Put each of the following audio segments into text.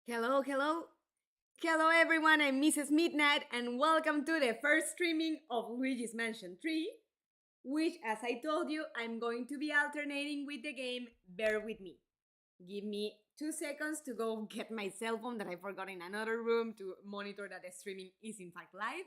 Hello, hello. Hello everyone, I'm Mrs. Midnight and welcome to the first streaming of Luigi's Mansion 3, which as I told you, I'm going to be alternating with the game Bear With Me. Give me 2 seconds to go get my cell phone that I forgot in another room to monitor that the streaming is in fact live.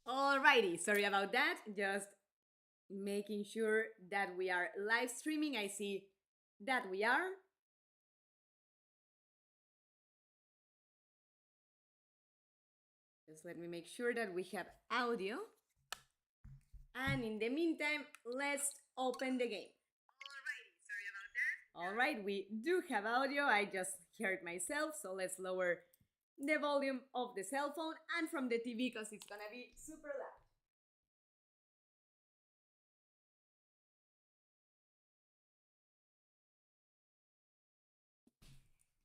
Alrighty, sorry about that. Just making sure that we are live streaming. I see that we are. Just let me make sure that we have audio. And in the meantime, let's open the game. Alrighty, sorry about that. Alright, we do have audio. I just heard myself, so let's lower the volume of the cell phone and from the TV because it's gonna be super loud.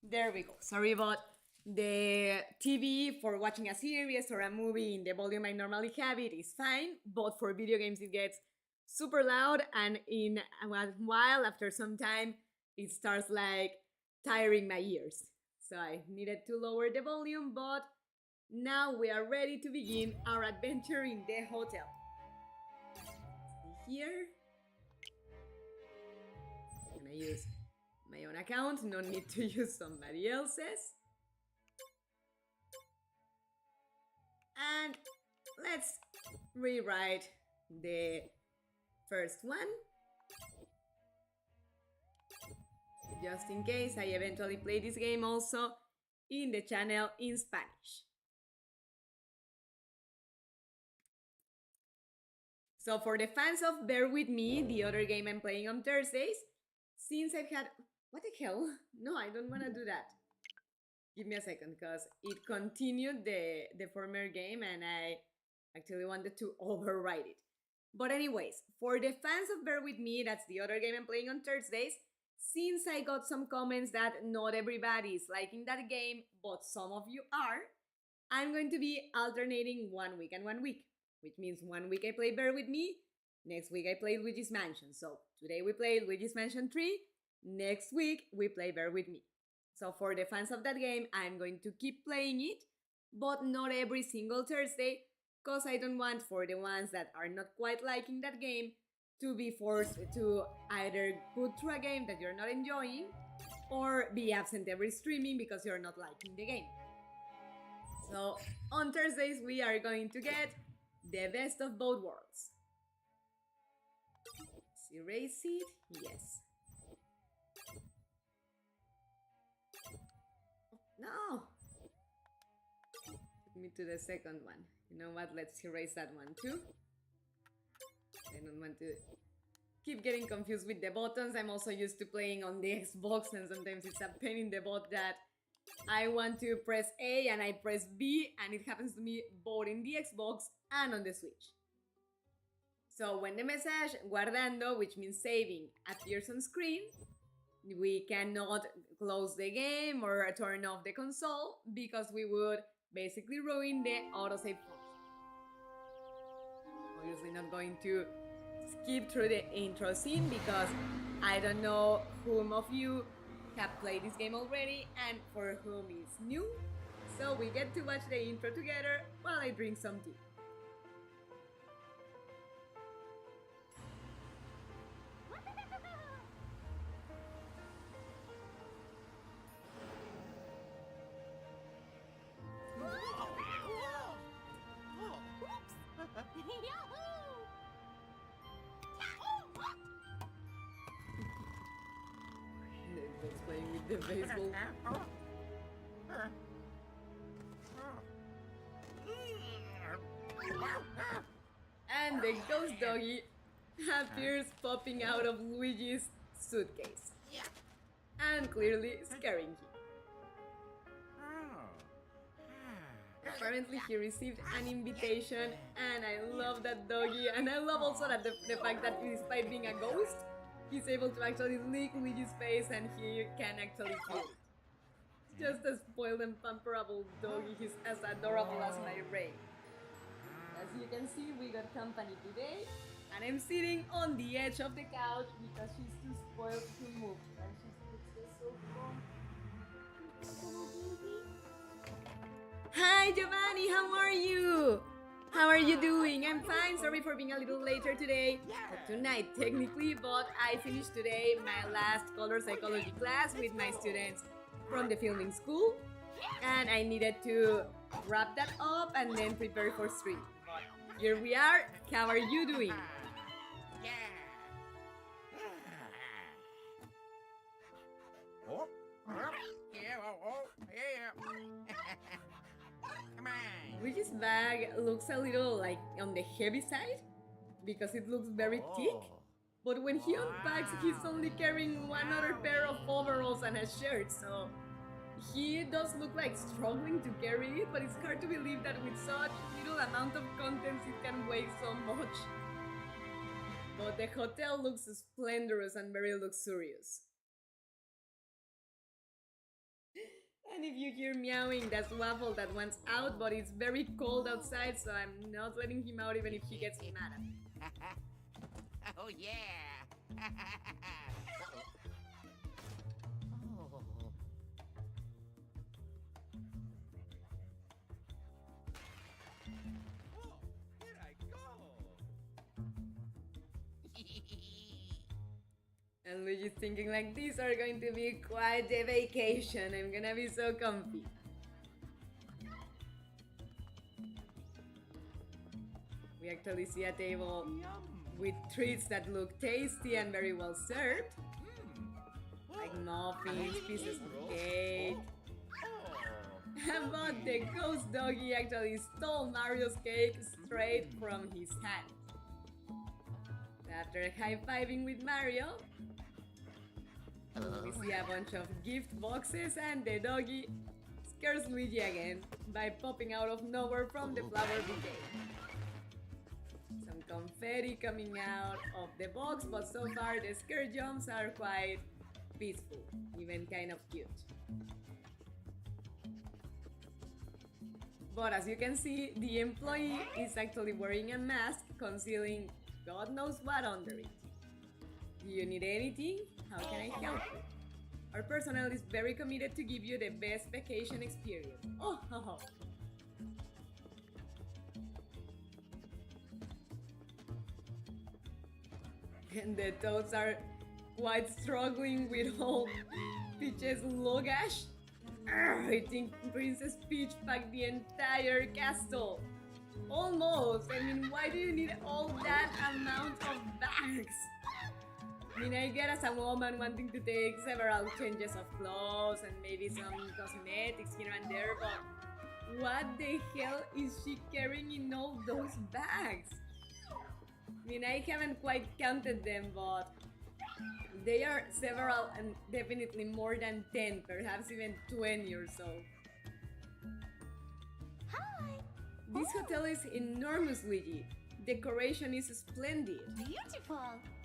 There we go. Sorry about the TV. For watching a series or a movie in the volume I normally have it is fine, but for video games it gets super loud, and in a while, after some time, it starts like tiring my ears. So I needed to lower the volume, but now we are ready to begin our adventure in the hotel. Here, I'm gonna use my own account, no need to use somebody else's. And let's rewrite the first one, just in case I eventually play this game also in the channel in Spanish. So for the fans of Bear With Me, the other game I'm playing on Thursdays, since I've had... What the hell? No, I don't want to do that. Give me a second, because it continued the former game and I actually wanted to overwrite it. But anyways, for the fans of Bear With Me, that's the other game I'm playing on Thursdays, since I got some comments that not everybody is liking that game, but some of you are, I'm going to be alternating 1 week and 1 week, which means 1 week I play Bear With Me, next week I play Luigi's Mansion. So today we play Luigi's Mansion 3, next week we play Bear With Me. So for the fans of that game, I'm going to keep playing it, but not every single Thursday, because I don't want for the ones that are not quite liking that game to be forced to either put through a game that you're not enjoying or be absent every streaming because you're not liking the game. So on Thursdays, we are going to get the best of both worlds. Let's erase it. Yes. No! Put me to the second one. You know what? Let's erase that one too. I don't want to keep getting confused with the buttons. I'm also used to playing on the Xbox, and sometimes it's a pain in the butt that I want to press A and I press B, and it happens to me both in the Xbox and on the Switch. So when the message guardando, which means saving, appears on screen, we cannot close the game or turn off the console because we would basically ruin the autosave function. Obviously not going to skip through the intro scene because I don't know whom of you have played this game already and for whom it's new. So we get to watch the intro together while I drink some tea. It's playing with the baseball. And the ghost doggy appears popping out of Luigi's suitcase. And clearly scaring him. Apparently he received an invitation, and I love that doggy, and I love also that the fact that despite being a ghost, he's able to actually lick Luigi's face and he can actually feel it. Just a spoiled and pamperable doggy, he's as adorable as my Ray. As you can see, we got company today, and I'm sitting on the edge of the couch because she's too spoiled to move, and she's just so comfy. Hi Giovanni, how are you? How are you doing? I'm fine, sorry for being a little later today. Or tonight technically, but I finished today my last color psychology class with my students from the filming school, and I needed to wrap that up and then prepare for stream. Here we are. How are you doing? Luigi's bag looks a little like on the heavy side because it looks very thick. But when he unpacks, he's only carrying one other pair of overalls and a shirt, so he does look like struggling to carry it, but it's hard to believe that with such little amount of contents it can weigh so much. But the hotel looks splendorous and very luxurious. And if you hear meowing, that's Waffle that wants out, but it's very cold outside, so I'm not letting him out even if he gets mad at me. Oh yeah! Here I go! And Luigi's thinking like, these are going to be quite a vacation. I'm gonna be so comfy. We actually see a table with treats that look tasty and very well served. Like muffins, pieces of cake. But the ghost doggy actually stole Mario's cake straight from his hand. After high-fiving with Mario, we see a bunch of gift boxes, and the doggy scares Luigi again by popping out of nowhere from the flower bouquet. Some confetti coming out of the box, but so far the scare jumps are quite peaceful, even kind of cute. But as you can see, the employee is actually wearing a mask concealing God knows what under it. Do you need anything? How can I help you? Our personnel is very committed to give you the best vacation experience. Oh, ho, ho. And the toads are quite struggling with all Peach's luggage. I think Princess Peach packed the entire castle. Almost. I mean, why do you need all that amount of bags? I mean, I get as a woman wanting to take several changes of clothes and maybe some cosmetics here and there, but what the hell is she carrying in all those bags? I mean, I haven't quite counted them, but they are several and definitely more than 10, perhaps even 20 or so. Hi! This hotel is enormous, Luigi. Decoration is splendid. Beautiful!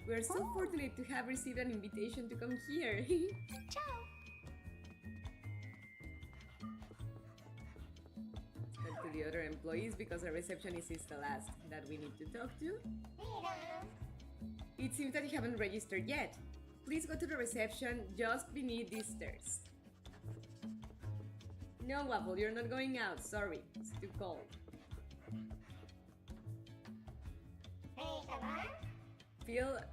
We are so fortunate to have received an invitation to come here. Ciao! Talk to the other employees because our receptionist is the last that we need to talk to. It seems that you haven't registered yet. Please go to the reception just beneath these stairs. No, Waffle, you're not going out. Sorry, it's too cold.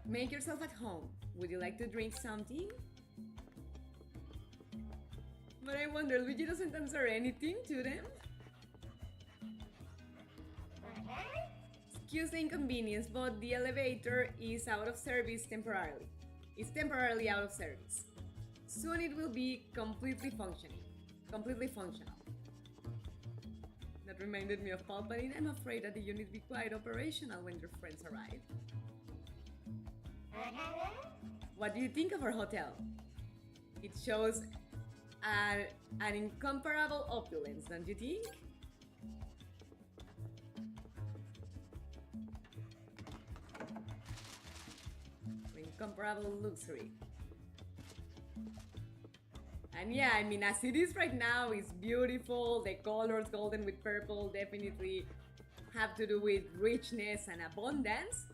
Make yourself at home. Would you like to drink something? But I wonder, Luigi doesn't answer anything to them? Excuse the inconvenience, but the elevator is out of service temporarily. It's temporarily out of service. Soon it will be completely functional. That reminded me of Palpatine. I'm afraid that the unit will be quite operational when your friends arrive. What do you think of our hotel? It shows an incomparable opulence, don't you think? incomparable luxury. And yeah, I mean, as it is right now, it's beautiful. The colors, golden with purple, definitely have to do with richness and abundance.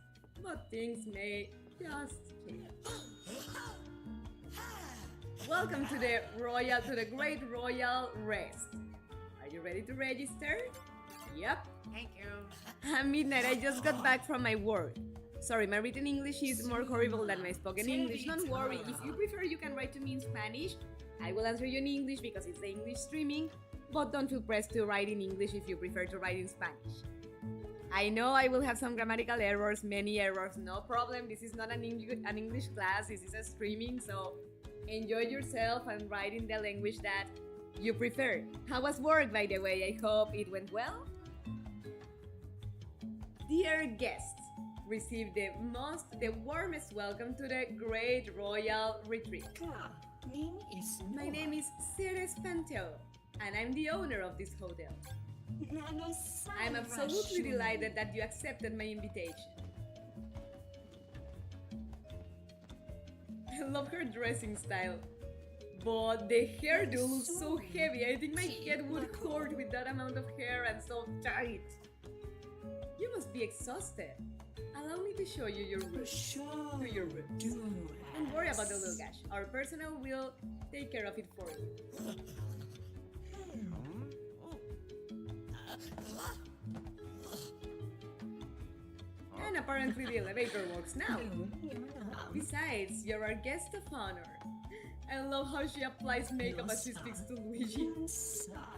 But things may just change. Welcome to the Great Royal Rest. Are you ready to register? Yep. Thank you. At midnight, I just got back from my work. Sorry, my written English is more horrible than my spoken English. Don't worry, if you prefer, you can write to me in Spanish. I will answer you in English because it's the English streaming, but don't feel pressed to write in English if you prefer to write in Spanish. I know I will have some grammatical errors, many errors, no problem. This is not an English class, this is a streaming, so enjoy yourself and write in the language that you prefer. How was work, by the way? I hope it went well. Dear guests, receive the warmest welcome to the Great Royal Retreat. My name is Ceres Panteo, and I'm the owner of this hotel. I'm absolutely delighted that you accepted my invitation. I love her dressing style, but the hairdo looks so heavy. I think my head would hurt with that amount of hair and so tight. You must be exhausted. Allow me to show you your room. Don't worry about the little gash. Our personnel will take care of it for you. And apparently the elevator works now. Besides, you're our guest of honor. I love how she applies makeup as she speaks to Luigi.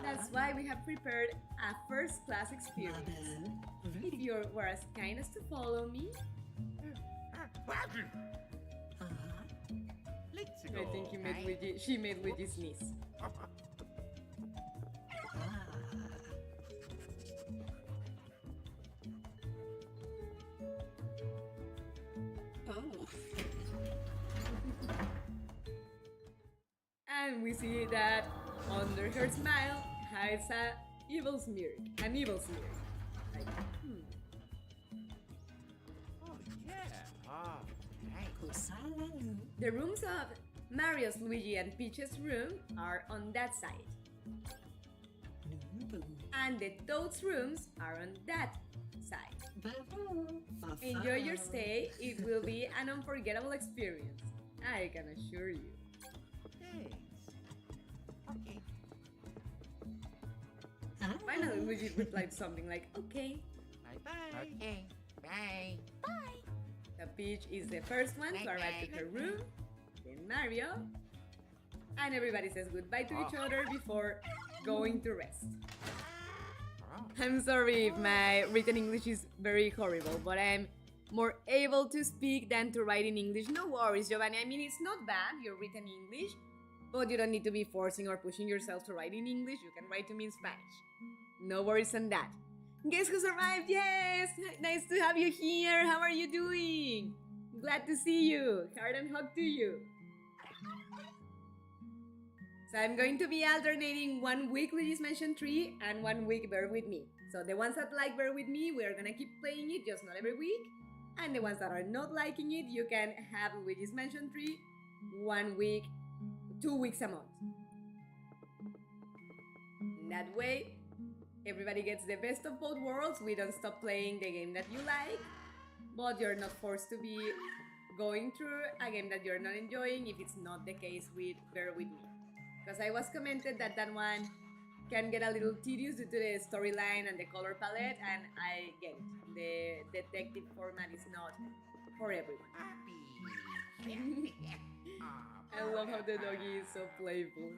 That's why we have prepared a first-class experience. If you were as kind as to follow me. I think she made Luigi sneeze. And we see that under her smile hides an evil smirk. Like, Oh, yeah. Oh, nice. The rooms of Mario's, Luigi, and Peach's room are on that side. And the Toad's rooms are on that side. Enjoy your stay. It will be an unforgettable experience. I can assure you. Thanks. Okay. Finally, Luigi replied something like, okay. Bye-bye. Okay. Bye. The Peach is the first one to arrive to her room, then Mario, and everybody says goodbye to each other before going to rest. I'm sorry if my written English is very horrible, but I'm more able to speak than to write in English. No worries, Giovanni. I mean, it's not bad, your written English, but you don't need to be forcing or pushing yourself to write in English. You can write to me in Spanish. No worries on that. Guess who's arrived? Yes! Nice to have you here. How are you doing? Glad to see you. Heart and hug to you. So I'm going to be alternating 1 week Luigi's Mansion 3 and 1 week Bear With Me. So the ones that like Bear With Me, we're gonna keep playing it, just not every week. And the ones that are not liking it, you can have Luigi's Mansion 3 1 week, 2 weeks a month. That way, everybody gets the best of both worlds. We don't stop playing the game that you like, but you're not forced to be going through a game that you're not enjoying if it's not the case with Bear With Me. Because I was commented that that one can get a little tedious due to the storyline and the color palette, and I get it. The detective format is not for everyone. Happy. I love how the doggy is so playful.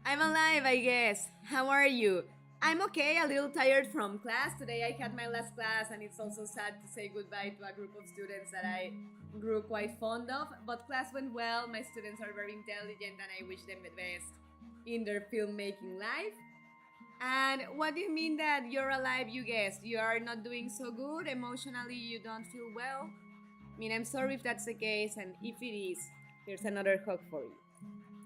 I'm alive, I guess. How are you? I'm okay, a little tired from class. Today I had my last class, and it's also sad to say goodbye to a group of students that I grew quite fond of. But class went well, my students are very intelligent, and I wish them the best in their filmmaking life. And what do you mean that you're alive, you guess? You are not doing so good? Emotionally, you don't feel well? I mean, I'm sorry if that's the case, and if it is, here's another hug for you.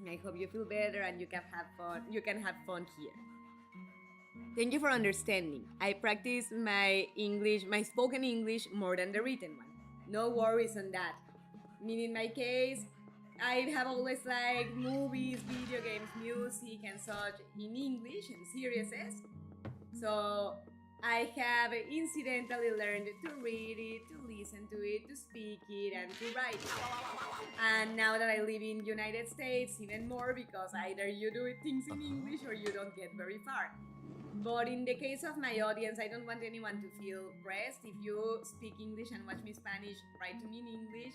I hope you feel better and you can have fun. You can have fun here. Thank you for understanding. I practice my spoken English more than the written one. no worries on that. I mean, in my case, I have always liked movies, video games, music, and such in English and series. So I have incidentally learned to read it, to listen to it, to speak it, and to write it. And now that I live in United States, even more because either you do things in English or you don't get very far. But in the case of my audience, I don't want anyone to feel pressed. If you speak English and watch me Spanish, write to me in English.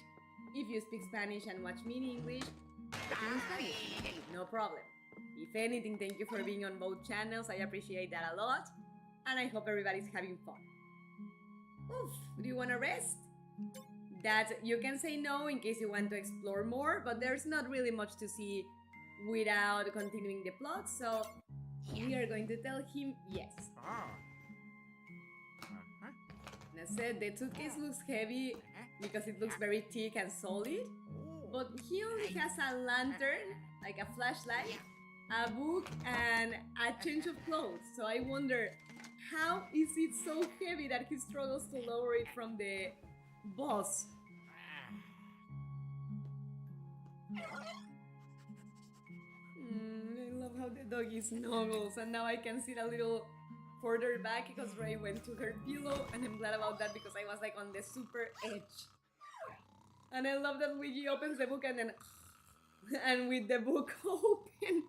If you speak Spanish and watch me in English, write to me in Spanish. No problem. If anything, thank you for being on both channels. I appreciate that a lot. And I hope everybody's having fun. Oof, do you want to rest? That you can say no in case you want to explore more, but there's not really much to see without continuing the plot, so we are going to tell him yes. And I said the suitcase looks heavy because it looks very thick and solid, but he only has a lantern, like a flashlight, a book, and a change of clothes. So I wonder, how is it so heavy that he struggles to lower it from the bus? I love how the doggy snuggles, and now I can sit a little further back because Ray went to her pillow, and I'm glad about that because I was like on the super edge. And I love that Luigi opens the book and then and with the book open,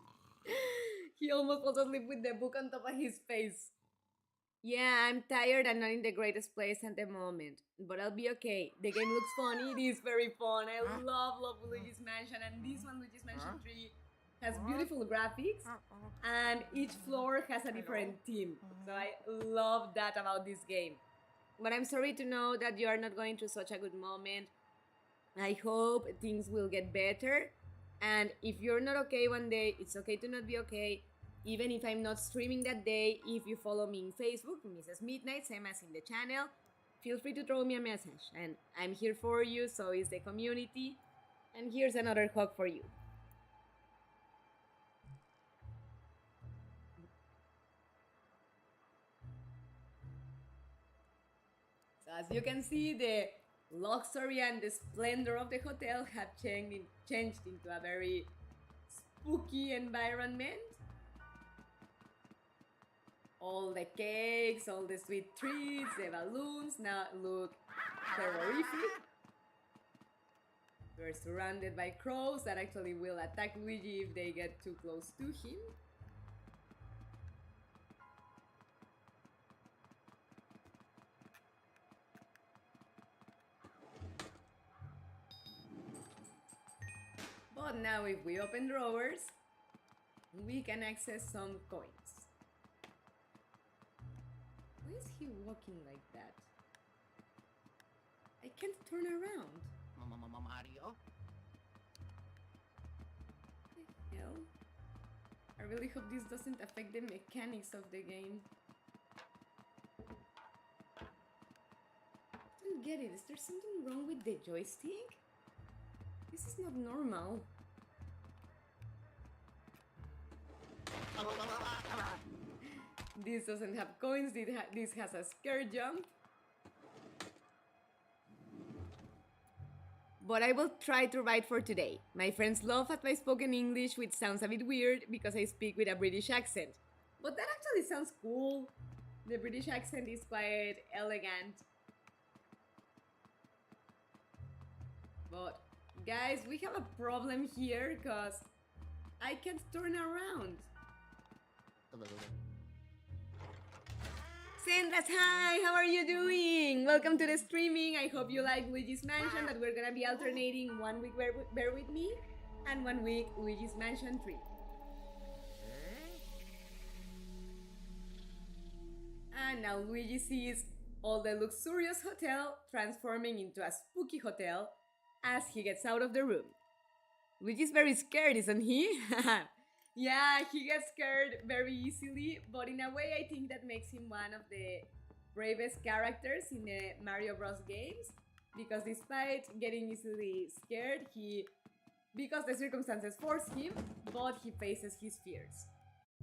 he almost falls asleep with the book on top of his face. Yeah, I'm tired and not in the greatest place at the moment, but I'll be okay. The game looks fun. It is very fun. I love Luigi's Mansion, and this one, Luigi's Mansion 3, has beautiful graphics, and each floor has a different theme. So I love that about this game. But I'm sorry to know that you are not going through such a good moment. I hope things will get better. And if you're not okay one day, it's okay to not be okay. Even if I'm not streaming that day, if you follow me in Facebook, Mrs. Midnight, same as in the channel, feel free to throw me a message. And I'm here for you, so is the community. And here's another hug for you. So as you can see, the luxury and the splendor of the hotel have changed into a very spooky environment. All the cakes, all the sweet treats, the balloons now look terrorific. We're surrounded by crows that actually will attack Luigi if they get too close to him. But now if we open drawers, we can access some coins. Why is he walking like that? I can't turn around. Mario? What the hell? I really hope this doesn't affect the mechanics of the game. I don't get it. Is there something wrong with the joystick? This is not normal. This doesn't have coins, this has a scare jump. But I will try to write for today. My friends laugh at my spoken English, which sounds a bit weird because I speak with a British accent. But that actually sounds cool. The British accent is quite elegant. But guys, we have a problem here because I can't turn around. Sandras, hi! How are you doing? Welcome to the streaming. I hope you like Luigi's Mansion, that we're gonna be alternating 1 week Bear With Me and 1 week Luigi's Mansion 3. And now Luigi sees all the luxurious hotel transforming into a spooky hotel as he gets out of the room. Luigi's very scared, isn't he? Yeah, he gets scared very easily, but in a way I think that makes him one of the bravest characters in the Mario Bros. Games, because despite getting easily scared, because the circumstances force him, but he faces his fears.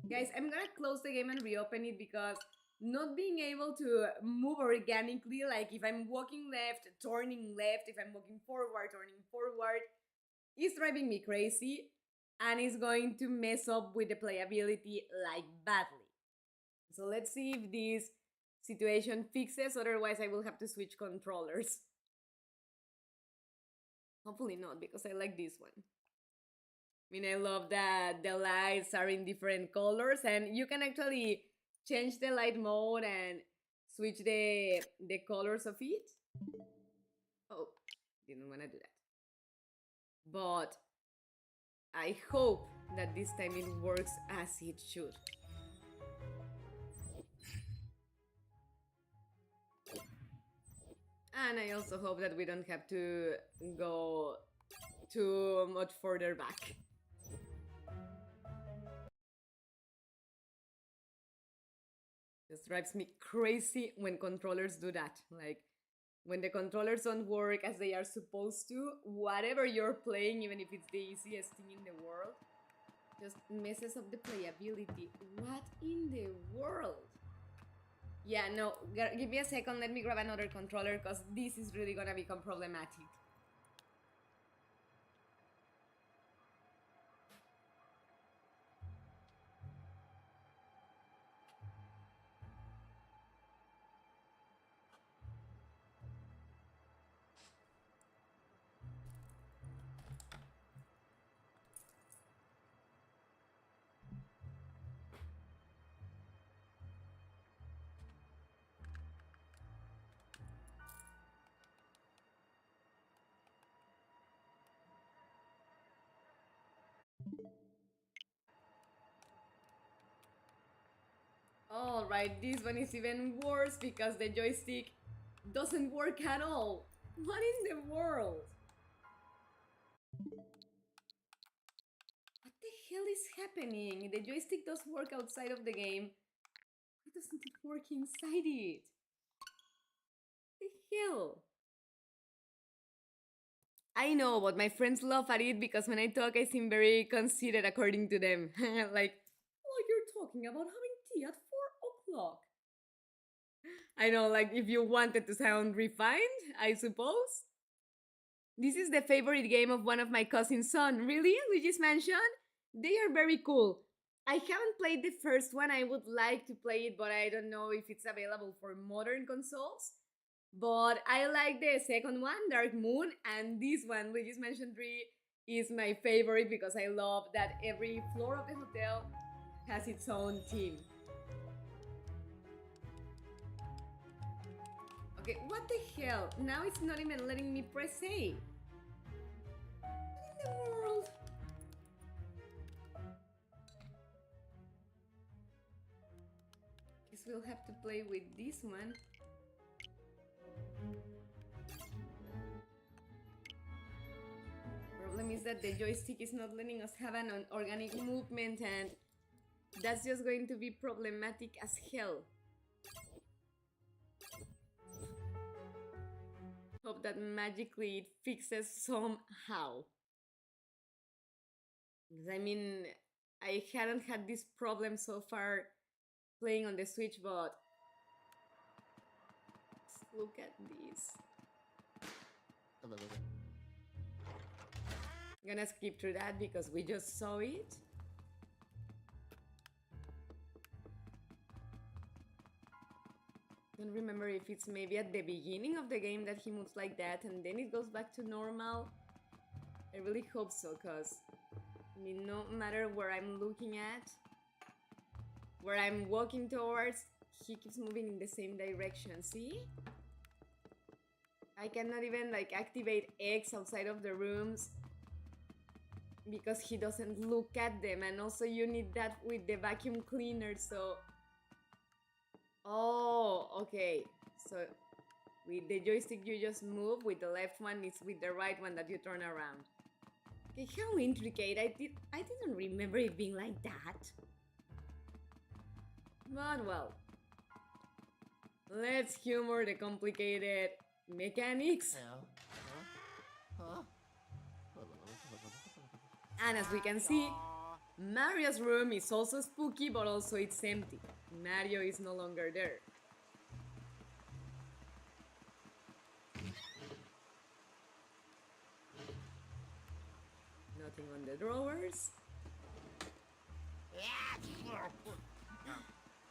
Guys, I'm gonna close the game and reopen it because not being able to move organically, like if I'm walking left, turning left, if I'm walking forward, turning forward, is driving me crazy and is going to mess up with the playability like badly. So let's see if this situation fixes, otherwise I will have to switch controllers. Hopefully not, because I like this one. I mean, I love that the lights are in different colors and you can actually change the light mode and switch the colors of it. Oh, didn't want to do that. But I hope that this time it works as it should. And I also hope that we don't have to go too much further back. Just drives me crazy when controllers do that. Like, when the controllers don't work as they are supposed to, whatever you're playing, even if it's the easiest thing in the world, just messes up the playability. What in the world? Yeah, no, give me a second, let me grab another controller, because this is really gonna become problematic. Alright, this one is even worse because the joystick doesn't work at all. What in the world? What the hell is happening? The joystick does work outside of the game. Why doesn't it work inside it? What the hell? I know, but my friends laugh at it because when I talk, I seem very conceited according to them. Like, oh, you're talking about having tea at 4 o'clock. I know, like, if you wanted to sound refined, I suppose. This is the favorite game of one of my cousin's son. Really? Luigi's Mansion? They are very cool. I haven't played the first one. I would like to play it, but I don't know if it's available for modern consoles. But I like the second one, Dark Moon, and this one, Luigi's Mansion 3, is my favorite because I love that every floor of the hotel has its own theme. Okay, what the hell? Now it's not even letting me press A. What in the world? Guess we'll have to play with this one. Problem is that the joystick is not letting us have an organic movement, and that's just going to be problematic as hell. Hope that magically it fixes somehow. Because I mean, I hadn't had this problem so far playing on the Switch, but look at this. I'm gonna skip through that because we just saw it. Don't remember if it's maybe at the beginning of the game that he moves like that and then it goes back to normal. I really hope so, because I mean, no matter where I'm looking at, where I'm walking towards, he keeps moving in the same direction. See? I cannot even like activate X outside of the rooms because he doesn't look at them, and also you need that with the vacuum cleaner. So oh, okay, so with the joystick you just move, with the left one it's with the right one that you turn around. Okay, how intricate. I didn't remember it being like that. But well, let's humor the complicated mechanics. And as we can see, Mario's room is also spooky, but also it's empty. Mario is no longer there. Nothing on the drawers.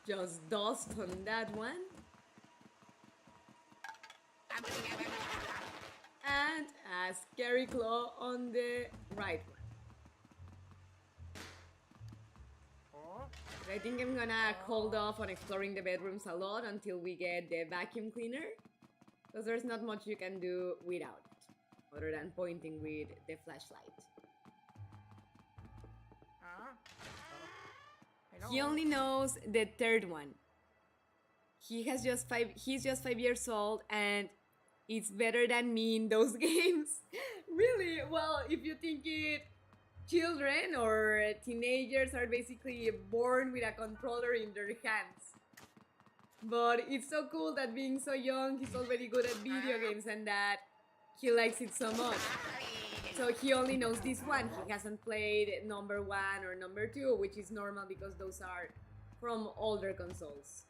Just dust on that one. And a scary claw on the right one. I think I'm gonna hold off on exploring the bedrooms a lot until we get the vacuum cleaner, because there's not much you can do without it, other than pointing with the flashlight. He only knows the third one. He's just 5 years old, and it's better than me in those games. Really? Well, if you think it, children or teenagers are basically born with a controller in their hands. But it's so cool that being so young, he's already good at video games and that he likes it so much. So he only knows this one. He hasn't played number 1 or number 2, which is normal because those are from older consoles.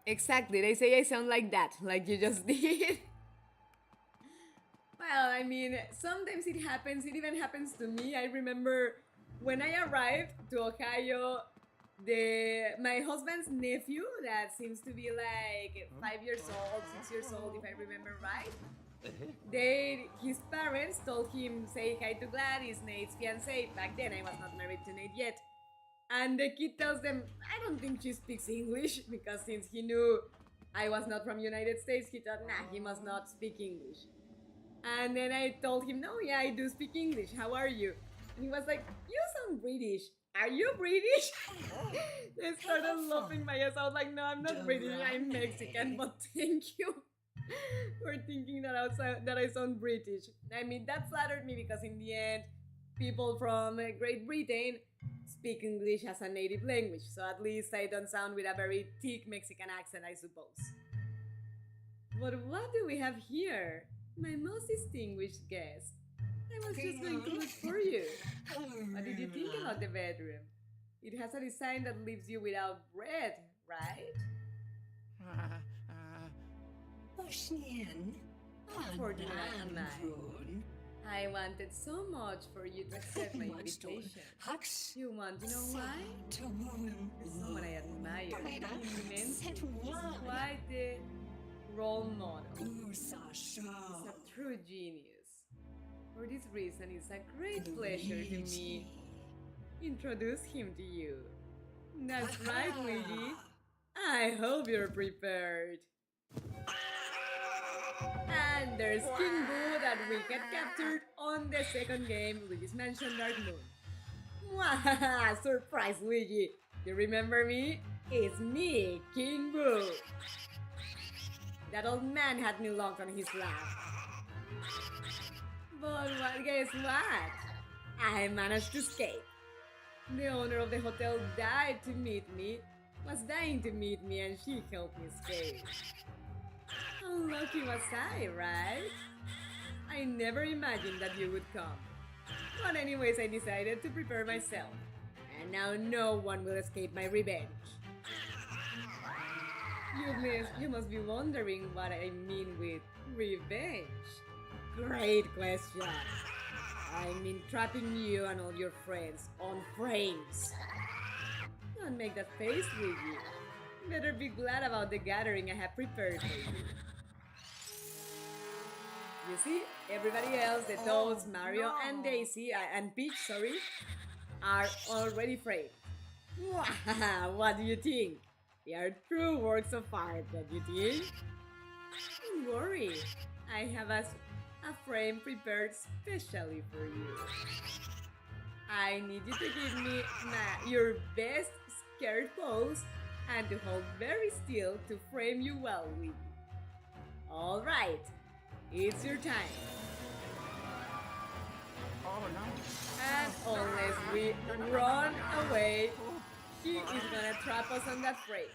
Exactly, they say I sound like that, like you just did. Well, I mean, sometimes it happens, it even happens to me. I remember when I arrived to Ohio, my husband's nephew, that seems to be like 5 years old, 6 years old, if I remember right, his parents told him, say hi to Gladys, Nate's fiancée. Back then I was not married to Nate yet. And the kid tells them, I don't think she speaks English, because since he knew I was not from United States, he thought, nah, he must not speak English. And then I told him, no, yeah, I do speak English. How are you? And he was like, you sound British. Are you British? They started laughing my ass out like, no, I'm not British, I'm Mexican, but thank you for thinking that I sound British. I mean, that flattered me because in the end, people from Great Britain speak English as a native language, so at least I don't sound with a very thick Mexican accent, I suppose. But what do we have here? My most distinguished guest. I was just going to look for you. What did you think about the bedroom? It has a design that leaves you without bread, right? Unfortunate am I. I wanted so much for you to accept my invitation. You want to know why? Someone I admire immensely. He's quite the role model. He's a true genius. For this reason, it's a great pleasure to me introduce him to you. That's right, Luigi. I hope you're prepared. And there's King Boo that we had captured on the second game, Luigi's Mansion Dark Moon. Wow, surprise, Luigi! You remember me? It's me, King Boo. That old man had me locked on his lap. But guess what? I managed to escape. The owner of the hotel was dying to meet me, and she helped me escape. How lucky was I, right? I never imagined that you would come. But anyways, I decided to prepare myself. And now no one will escape my revenge. You must be wondering what I mean with revenge. Great question. I mean trapping you and all your friends on frames. Don't make that face, Luigi. Better be glad about the gathering I have prepared for you. You see, everybody else, the Toads, Mario, and Daisy, and Peach, sorry, are already framed. What do you think? They are true works of art, don't you think? Don't worry, I have a frame prepared specially for you. I need you to give me your best scared pose and to hold very still to frame you well, Luigi. Alright, it's your time. Oh no. And unless we run away, he is gonna trap us on that frame.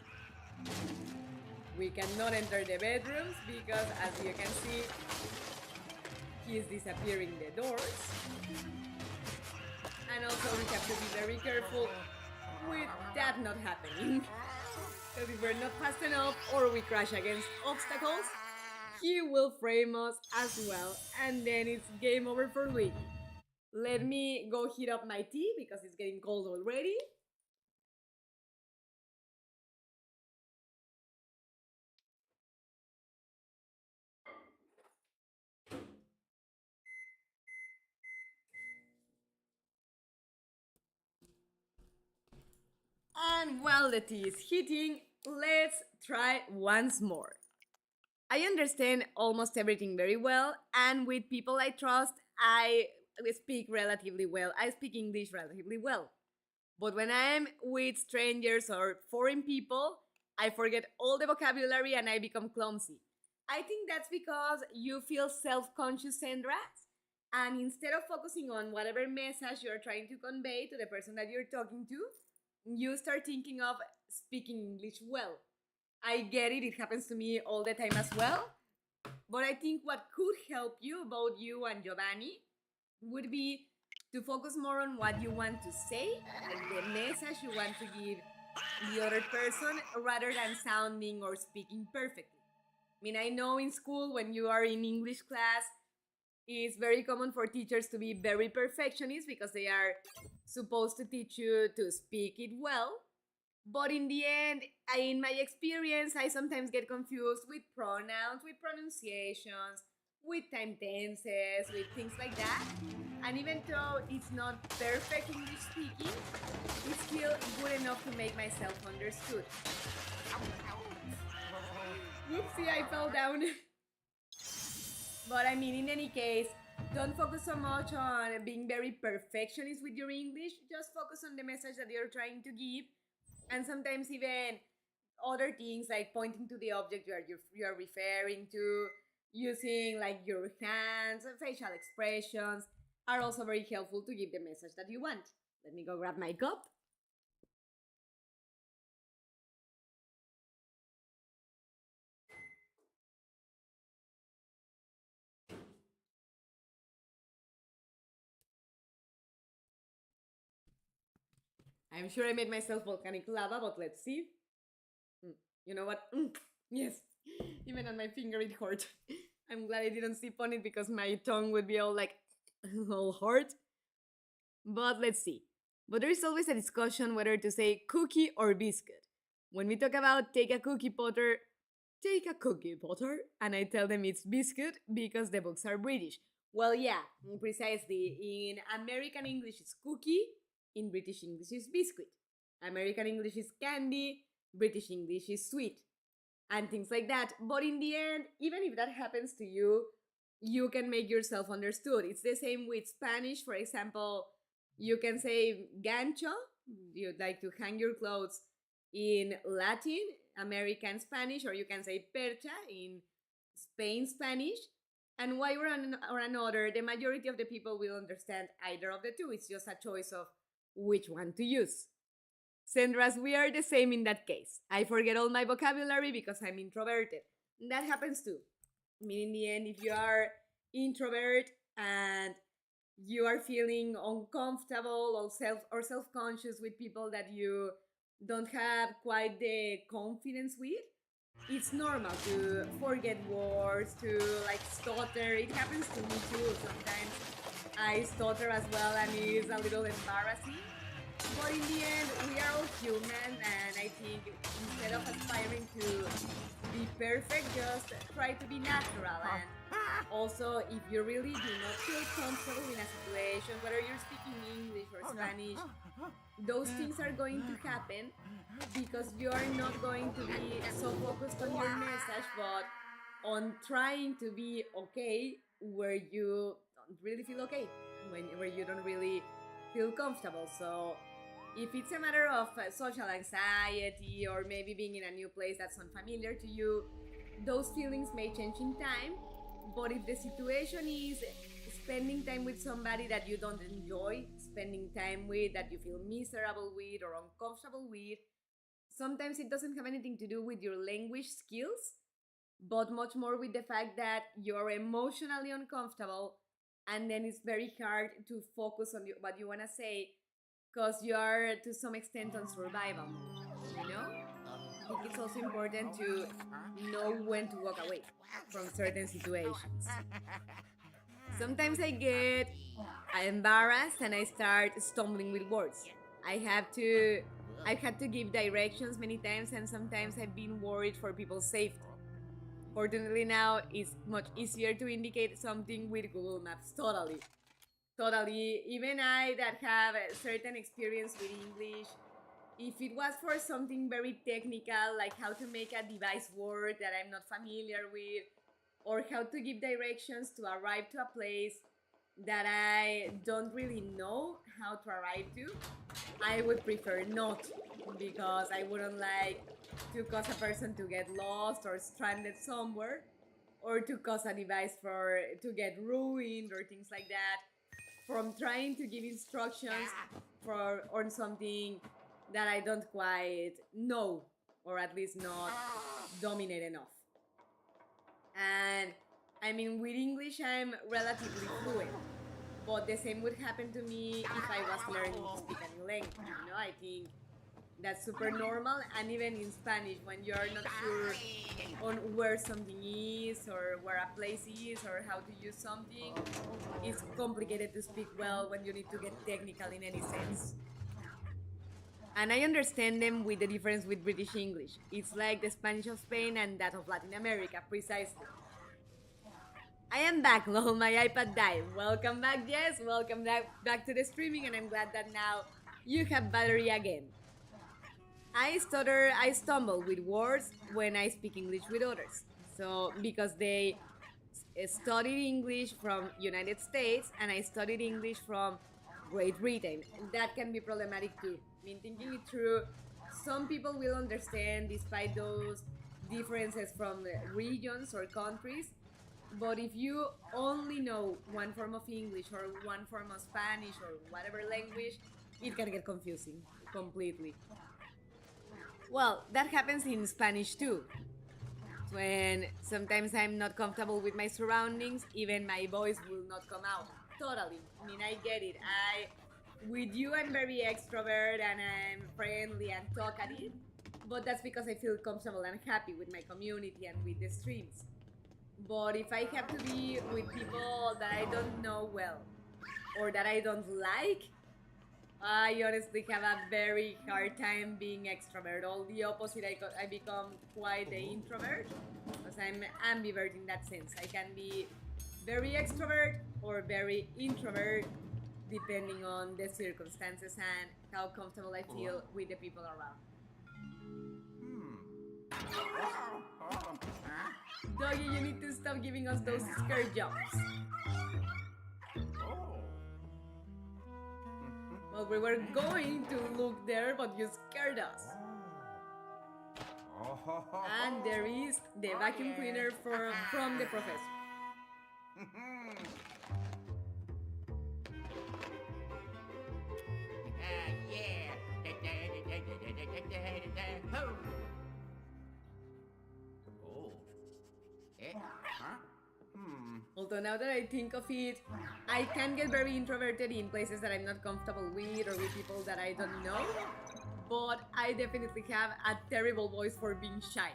We cannot enter the bedrooms because, as you can see, he is disappearing the doors. And also we have to be very careful with that not happening. Because if we're not fast enough or we crash against obstacles, he will frame us as well, and then it's game over for Luigi. Let me go heat up my tea because it's getting cold already. And while the tea is heating, let's try once more. I understand almost everything very well, and with people I trust, I speak relatively well. I speak English relatively well. But when I am with strangers or foreign people, I forget all the vocabulary and I become clumsy. I think that's because you feel self conscious, Sandra, and instead of focusing on whatever message you're trying to convey to the person that you're talking to, you start thinking of speaking English well. I get it, it happens to me all the time as well. But I think what could help you, both you and Giovanni, would be to focus more on what you want to say, like the message you want to give the other person, rather than sounding or speaking perfectly. I mean, I know in school when you are in English class, it's very common for teachers to be very perfectionist because they are supposed to teach you to speak it well. But in the end, in my experience, I sometimes get confused with pronouns, with pronunciations, with time tenses, with things like that. And even though it's not perfect English speaking, it's still good enough to make myself understood. Whoopsie, I fell down. But I mean, in any case, don't focus so much on being very perfectionist with your English. Just focus on the message that you're trying to give, and sometimes even other things like pointing to the object you are referring to, using like your hands and facial expressions are also very helpful to give the message that you want. Let me go grab my cup. I'm sure I made myself volcanic lava, but let's see. You know what? Yes, even on my finger it hurt. I'm glad I didn't sip on it because my tongue would be all like all hard. But let's see. But there is always a discussion whether to say cookie or biscuit. When we talk about take a cookie, Potter, and I tell them it's biscuit because the books are British. Well, yeah, precisely. In American English, it's cookie. In British English, it's biscuit. American English is candy. British English is sweet. And things like that. But in the end, even if that happens to you, you can make yourself understood. It's the same with Spanish. For example, you can say gancho, you'd like to hang your clothes in Latin, American Spanish, or you can say percha in Spain Spanish. And one or another, the majority of the people will understand either of the two. It's just a choice of which one to use. Sandras, we are the same in that case. I forget all my vocabulary because I'm introverted. That happens too. I mean, in the end, if you are introvert and you are feeling uncomfortable or self-conscious with people that you don't have quite the confidence with, it's normal to forget words, to like stutter. It happens to me too. Sometimes I stutter as well, and it's a little embarrassing. But in the end, we are all human, and I think instead of aspiring to be perfect, just try to be natural. And also, if you really do not feel comfortable in a situation, whether you're speaking English or Spanish, those things are going to happen because you are not going to be so focused on your message, but on trying to be okay where you don't really feel okay, where you don't really feel comfortable. So if it's a matter of social anxiety or maybe being in a new place that's unfamiliar to you, those feelings may change in time. But if the situation is spending time with somebody that you don't enjoy spending time with, that you feel miserable with or uncomfortable with, sometimes it doesn't have anything to do with your language skills, but much more with the fact that you're emotionally uncomfortable and then it's very hard to focus on what you want to say because you are to some extent on survival mode, you know? I think it's also important to know when to walk away from certain situations. Sometimes I get embarrassed and I start stumbling with words. I've had to give directions many times, and sometimes I've been worried for people's safety. Fortunately now it's much easier to indicate something with Google Maps. Totally. Even I that have a certain experience with English, if it was for something very technical, like how to make a device work that I'm not familiar with, or how to give directions to arrive to a place that I don't really know how to arrive to, I would prefer not, because I wouldn't like to cause a person to get lost or stranded somewhere, or to cause a device to get ruined or things like that from trying to give instructions for on something that I don't quite know, or at least not dominate enough. And I mean, with English, I'm relatively fluent, but the same would happen to me if I was learning to speak a new language. You know, I think that's super normal, and even in Spanish, when you're not sure on where something is, or where a place is, or how to use something, it's complicated to speak well when you need to get technical in any sense. And I understand them with the difference with British English. It's like the Spanish of Spain and that of Latin America, precisely. I am back, lol, my iPad died. Welcome back, Jess. Welcome back to the streaming, and I'm glad that now you have battery again. I stutter, I stumble with words when I speak English with others. So, because they studied English from United States and I studied English from Great Britain, that can be problematic too. I mean, thinking it through, some people will understand despite those differences from regions or countries. But if you only know one form of English or one form of Spanish or whatever language, it can get confusing completely. Well, that happens in Spanish too. When sometimes I'm not comfortable with my surroundings, even my voice will not come out. Totally. I mean, I get it. With you, I'm very extrovert and I'm friendly and talkative, but that's because I feel comfortable and happy with my community and with the streams. But if I have to be with people that I don't know well or that I don't like, I honestly have a very hard time being extrovert. All the opposite, I become quite the introvert because I'm ambivert in that sense. I can be very extrovert or very introvert depending on the circumstances and how comfortable I feel with the people around. Doggy, you need to stop giving us those scare jumps. Well, we were going to look there, but you scared us. And there is the vacuum cleaner from the professor. Although now that I think of it, I can get very introverted in places that I'm not comfortable with or with people that I don't know. But I definitely have a terrible voice for being shy.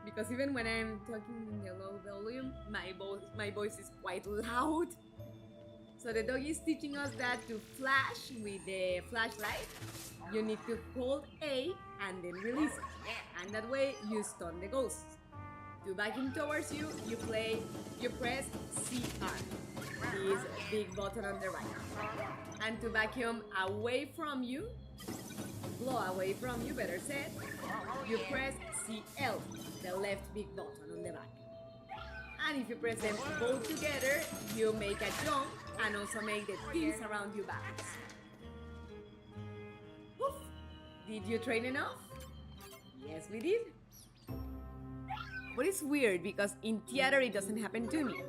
Because even when I'm talking in the low volume, my voice is quite loud. So the dog is teaching us that to flash with the flashlight, you need to hold A and then release it. And that way you stun the ghosts. To vacuum towards you, you press CR, this big button on the right. And to vacuum away from you, blow away from you, better said, you press CL, the left big button on the back. And if you press them both together, you make a jump and also make the things around you bounce. Oof. Did you train enough? Yes, we did. But it's weird because in theater it doesn't happen to me.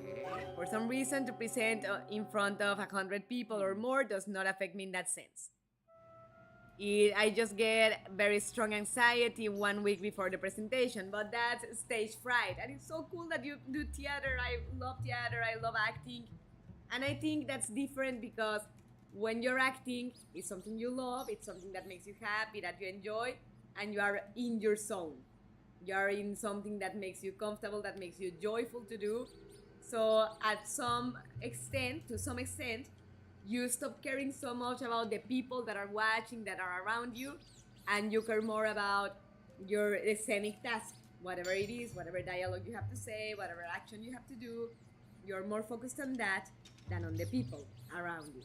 For some reason, to present in front of 100 people or more does not affect me in that sense. I just get very strong anxiety 1 week before the presentation, but that's stage fright. And it's so cool that you do theater. I love theater, I love acting. And I think that's different because when you're acting, it's something you love, it's something that makes you happy, that you enjoy, and you are in your zone. You are in something that makes you comfortable, that makes you joyful to do. So at some extent, to some extent, you stop caring so much about the people that are watching, that are around you, and you care more about your scenic task, whatever it is, whatever dialogue you have to say, whatever action you have to do. You're more focused on that than on the people around you.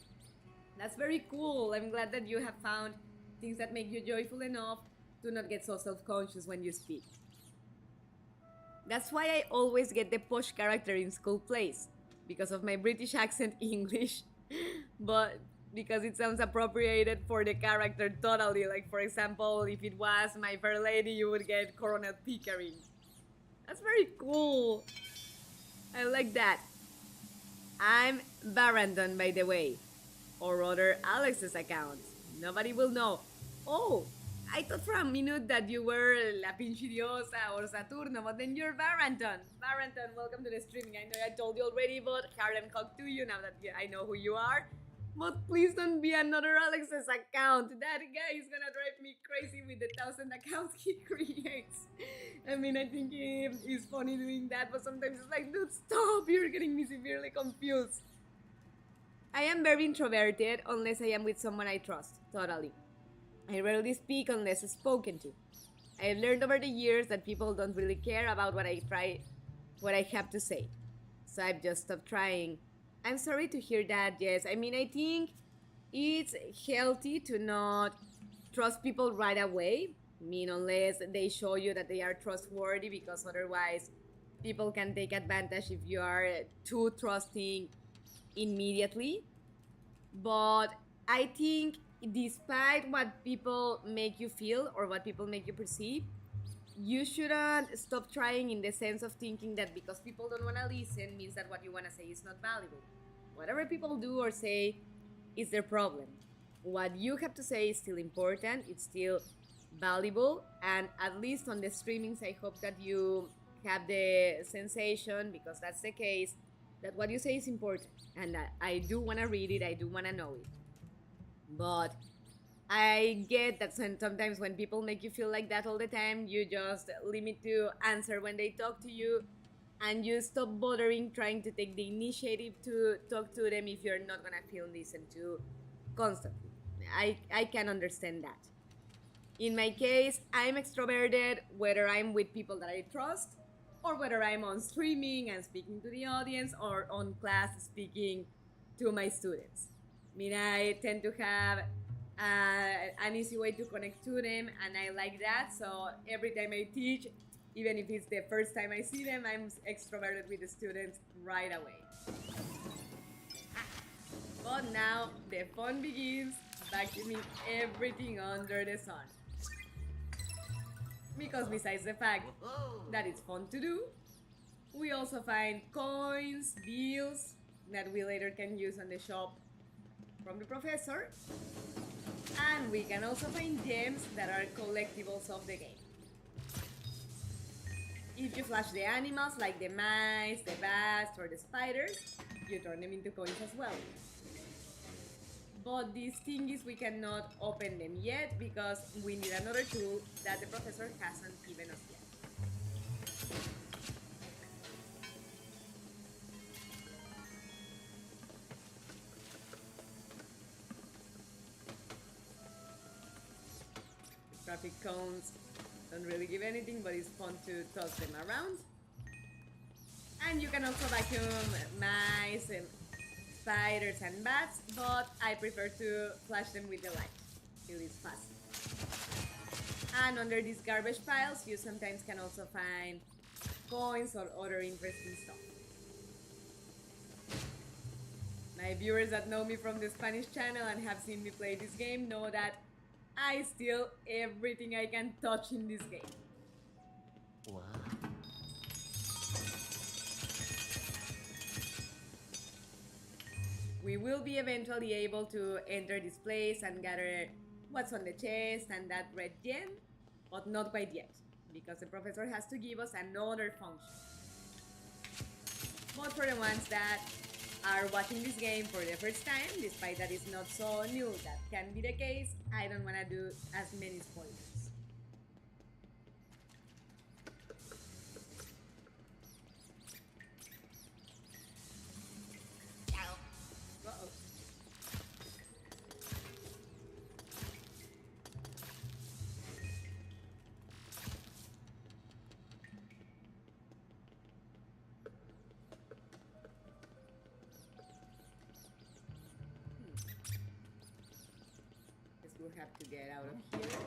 That's very cool. I'm glad that you have found things that make you joyful enough to not get so self-conscious when you speak. That's why I always get the posh character in school plays, because of my British accent English, but because it sounds appropriated for the character totally. Like, for example, if it was My Fair Lady, you would get Coronel Pickering. That's very cool. I like that. I'm Barandon, by the way, or other Alex's account. Nobody will know. Oh, I thought for a minute that you were La Pinche Diosa or Saturno, but then you're Barandon. Barandon, welcome to the streaming. I know I told you already, but Harlem hug to you now that I know who you are. But please don't be another Alex's account. That guy is gonna drive me crazy with the 1,000 accounts he creates. I mean, I think he's funny doing that, but sometimes it's like, dude, stop! You're getting me severely confused. I am very introverted unless I am with someone I trust, totally. I rarely speak unless spoken to. I've learned over the years that people don't really care about what I have to say. So I've just stopped trying. I'm sorry to hear that, yes. I mean, I think it's healthy to not trust people right away. I mean, unless they show you that they are trustworthy, because otherwise people can take advantage if you are too trusting immediately. But I think despite what people make you feel or what people make you perceive, you shouldn't stop trying, in the sense of thinking that because people don't want to listen means that what you want to say is not valuable. Whatever people do or say is their problem. What you have to say is still important, it's still valuable, and at least on the streamings, I hope that you have the sensation, because that's the case, that what you say is important, and that I do want to read it, I do want to know it. But I get that sometimes when people make you feel like that all the time, you just limit to answer when they talk to you, and you stop bothering trying to take the initiative to talk to them if you're not gonna feel listened to constantly. I can understand that. In my case, I'm extroverted whether I'm with people that I trust, or whether I'm on streaming and speaking to the audience, or on class speaking to my students. I mean, I tend to have an easy way to connect to them, and I like that. So every time I teach, even if it's the first time I see them, I'm extroverted with the students right away. But now the fun begins, vacuuming everything under the sun. Because besides the fact that it's fun to do, we also find coins, bills that we later can use on the shop from the professor. And we can also find gems that are collectibles of the game. If you flash the animals like the mice, the bats, or the spiders, you turn them into coins as well. But these thingies, we cannot open them yet because we need another tool that the professor hasn't given us yet. Traffic cones don't really give anything, but it's fun to toss them around. And you can also vacuum mice and spiders and bats, but I prefer to flash them with the light. It is fast. And under these garbage piles, you sometimes can also find coins or other interesting stuff. My viewers that know me from the Spanish channel and have seen me play this game know that I steal everything I can touch in this game. Wow. We will be eventually able to enter this place and gather what's on the chest and that red gem, but not quite yet, because the professor has to give us another function. But for the ones that are watching this game for the first time, despite that it's not so new, that can be the case, I don't want to do as many spoilers. Uh-oh. Guess we'll have to get out of here.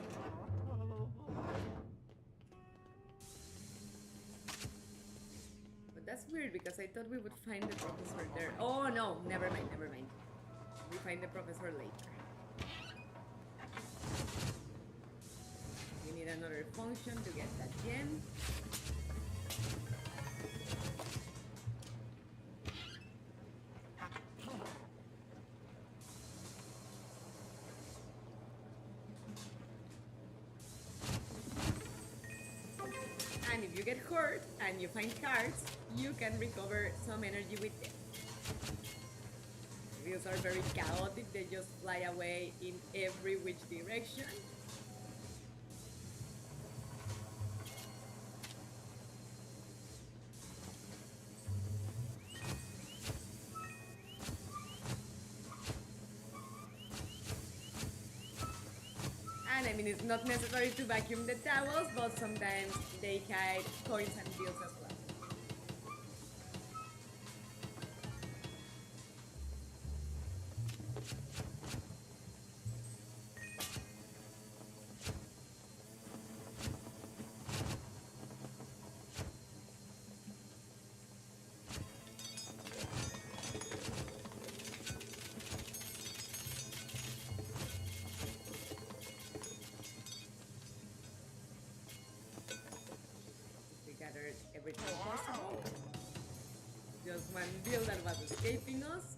But that's weird because I thought we would find the professor there. Oh no, never mind, never mind. We find the professor later. We need another function to get that gem. And if you get hurt and you find cards, you can recover some energy with them. These are very chaotic, they just fly away in every which direction. And I mean, it's not necessary to vacuum the towels, but sometimes they hide coins and bills as well. We gathered everything possible. Just one bill that was escaping us.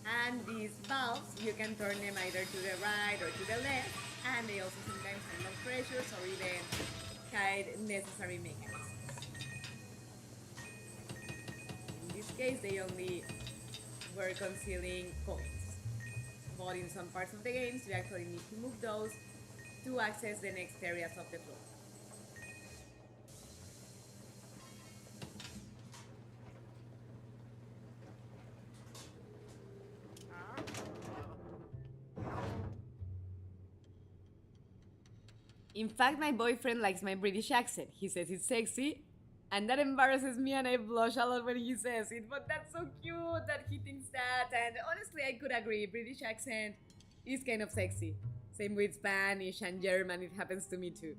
And these valves, you can turn them either to the right or to the left, and they also sometimes unlock treasures or even hide necessary mechanisms. In this case, they only were concealing coins. But in some parts of the games, you actually need to move those to access the next areas of the floor. In fact, my boyfriend likes my British accent. He says it's sexy, and that embarrasses me, and I blush a lot when he says it. But that's so cute that he thinks that. And honestly, I could agree. British accent is kind of sexy. Same with Spanish and German, it happens to me too.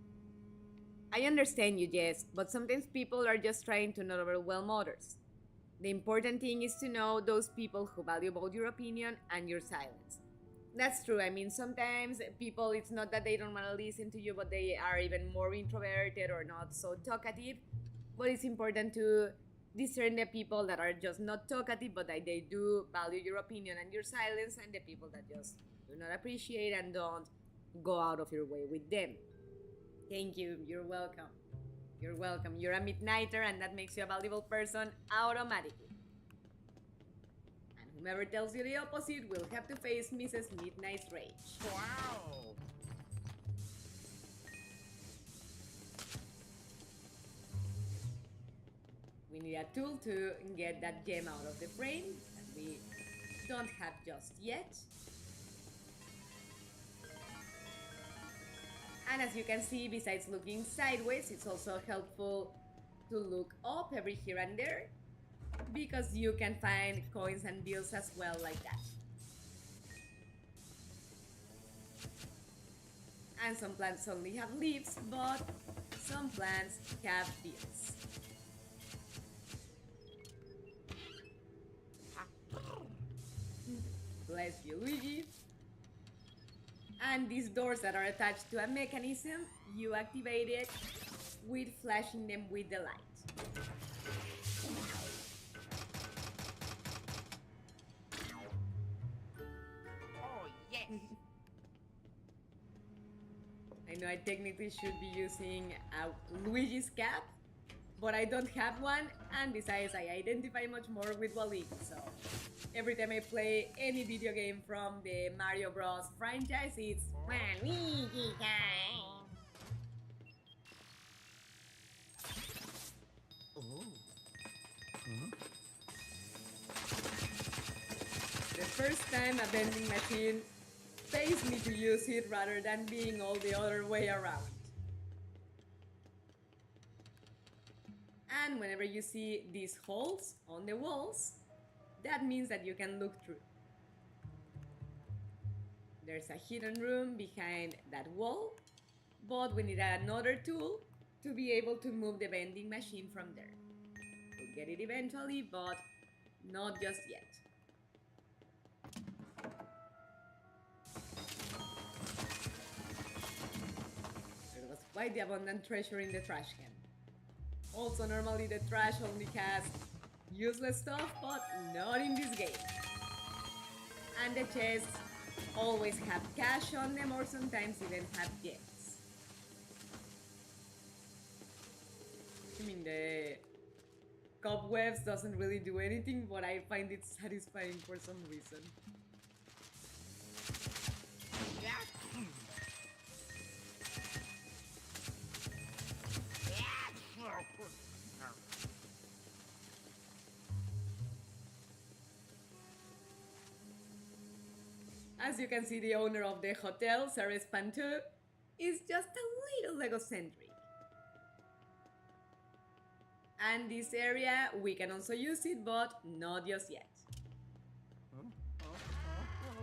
I understand you, Jess, but sometimes people are just trying to not overwhelm others. The important thing is to know those people who value both your opinion and your silence. That's true. I mean, sometimes people, it's not that they don't want to listen to you, but they are even more introverted or not so talkative. But it's important to discern the people that are just not talkative, but that they do value your opinion and your silence, and the people that just do not appreciate and don't go out of your way with them. Thank you. You're welcome. You're welcome. You're a midnighter, and that makes you a valuable person automatically. And whomever tells you the opposite will have to face Mrs. Midnight's rage. Wow! We need a tool to get that gem out of the frame that we don't have just yet. And as you can see, besides looking sideways, it's also helpful to look up every here and there, because you can find coins and bills as well like that. And some plants only have leaves, but some plants have bills. Bless you, Luigi. And these doors that are attached to a mechanism, you activate it with flashing them with the light. Oh, yes! I know I technically should be using a Luigi's cap, but I don't have one, and besides I identify much more with Waluigi, so every time I play any video game from the Mario Bros franchise, it's Waluigi time! Oh. The first time a vending machine pays me to use it rather than being all the other way around. And whenever you see these holes on the walls, that means that you can look through. There's a hidden room behind that wall, but we need another tool to be able to move the vending machine from there. We'll get it eventually, but not just yet. There was quite the abundant treasure in the trash can. Also, normally the trash only has useless stuff, but not in this game. And the chests always have cash on them, or sometimes even have gems. I mean, the cobwebs doesn't really do anything, but I find it satisfying for some reason. As you can see, the owner of the hotel, Ceres Pantou, is just a little egocentric. And this area, we can also use it, but not just yet.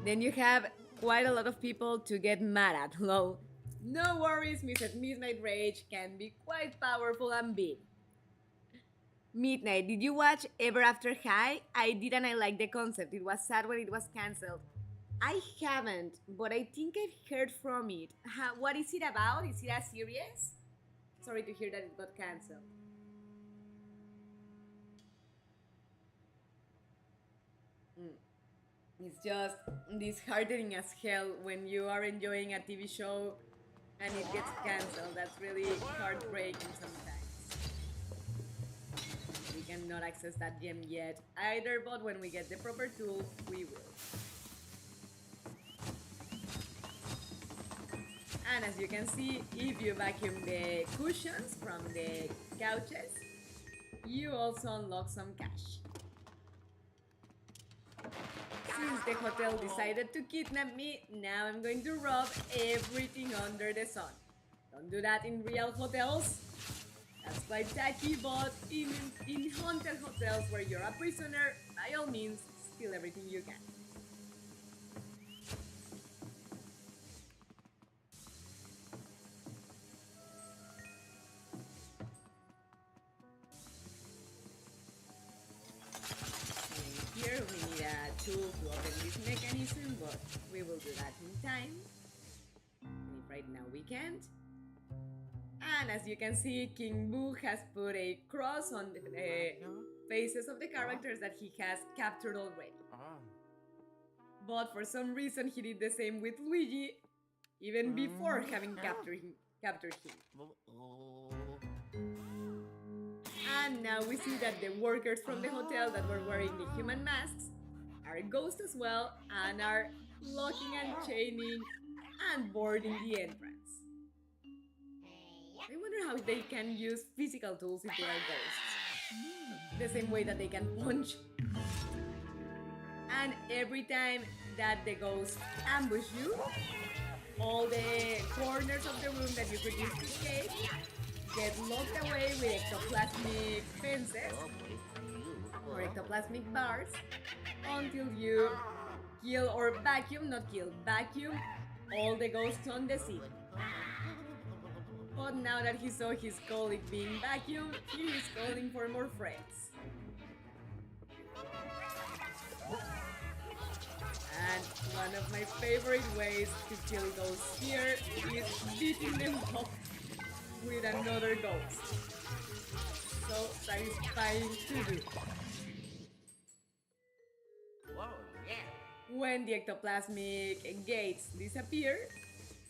Then you have quite a lot of people to get mad at, lol. No worries, Mrs. Midnight Rage can be quite powerful and big. Midnight, did you watch Ever After High? I did, and I liked the concept. It was sad when it was cancelled. I haven't, but I think I've heard from it. What is it about? Is it a series? Sorry to hear that it got cancelled. It's just disheartening as hell when you are enjoying a TV show and it gets cancelled. That's really heartbreaking sometimes. We cannot access that gem yet either, but when we get the proper tool, we will. And as you can see, if you vacuum the cushions from the couches, you also unlock some cash. Since the hotel decided to kidnap me, now I'm going to rob everything under the sun. Don't do that in real hotels. That's quite tacky, but in haunted hotels where you're a prisoner, by all means, steal everything you can. Here we need a tool to open this mechanism, but we will do that in time. And if right now we can't. And as you can see, King Boo has put a cross on the faces of the characters that he has captured already. But for some reason he did the same with Luigi, even before having captured him. And now we see that the workers from the hotel that were wearing the human masks are ghosts as well and are locking and chaining and boarding the entrance. I wonder how they can use physical tools if they are ghosts. The same way that they can punch. And every time that the ghosts ambush you, all the corners of the room that you could use to escape get locked away with ectoplasmic fences or ectoplasmic bars until you kill or vacuum, not kill, vacuum all the ghosts on the ceiling. But now that he saw his colleague being vacuumed, he is calling for more friends. And one of my favorite ways to kill ghosts here is beating them up with another ghost. So satisfying to do. Whoa, yeah. When the ectoplasmic gates disappear,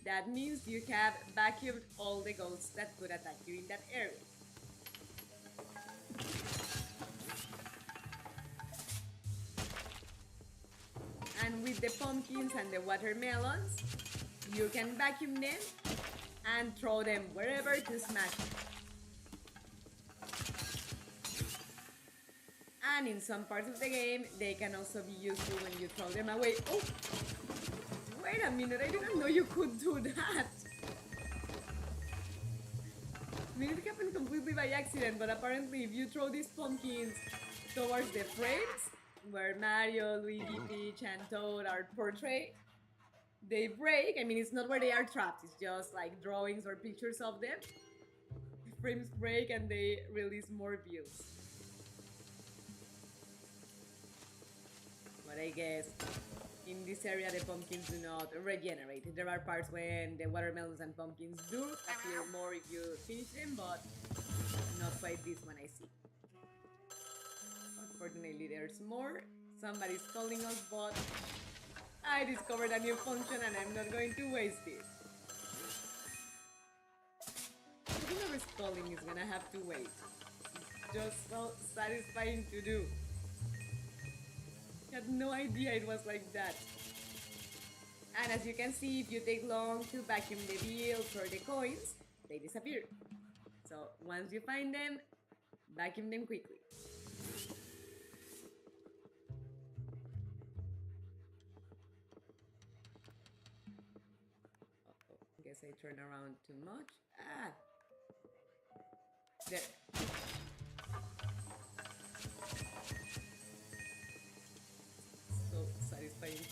That means you have vacuumed all the ghosts that could attack you in that area. And with the pumpkins and the watermelons, you can vacuum them and throw them wherever to smash them. And in some parts of the game, they can also be useful when you throw them away. Oh! Wait a minute, I didn't know you could do that! I mean, it happened completely by accident, but apparently if you throw these pumpkins towards the frames, where Mario, Luigi, Peach, and Toad are portrayed, they break. I mean, it's not where they are trapped, it's just like drawings or pictures of them. The frames break and they release more views. But I guess in this area the pumpkins do not regenerate. There are parts when the watermelons and pumpkins do appear more if you finish them, but not quite this one I see. Unfortunately, there's more. Somebody's calling us, but I discovered a new function and I'm not going to waste it. Whoever's calling is gonna have to wait. It's just so satisfying to do. I had no idea it was like that. And as you can see, if you take long to vacuum the bills or the coins, they disappear. So once you find them, vacuum them quickly. Uh-oh, guess I turned around too much. Ah! There. So satisfying.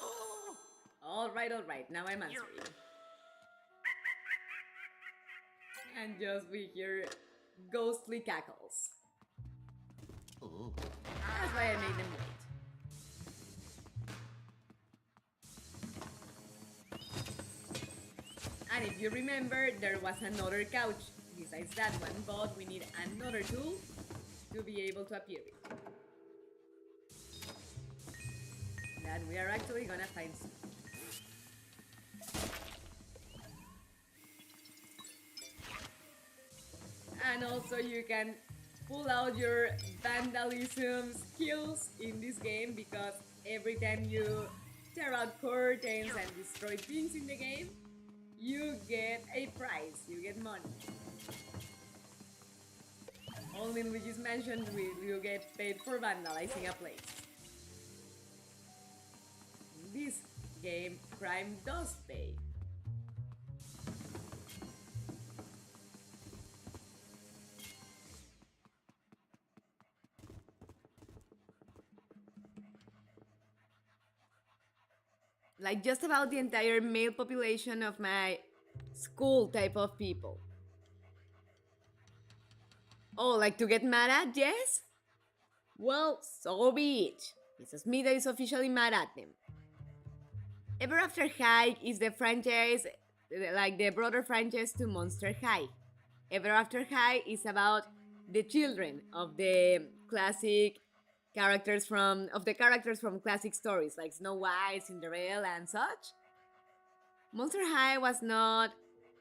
Oh! All right. Now I'm answering. And just we hear ghostly cackles. Oh. That's why I made them wait. And if you remember, there was another couch besides that one, but we need another tool to be able to appear it. That we are actually gonna find soon. And also you can pull out your vandalism skills in this game, because every time you tear out curtains and destroy things in the game, you get a prize, you get money. Only in Luigi's Mansion will you get paid for vandalizing a place. In this game, crime does pay. Like just about the entire male population of my school type of people. Oh, like to get mad at, yes? Well, so be it. Mrs. Mida is officially mad at them. Ever After High is the franchise, like the brother franchise to Monster High. Ever After High is about the children of the classic characters from classic stories like Snow White, Cinderella, and such. Monster High was not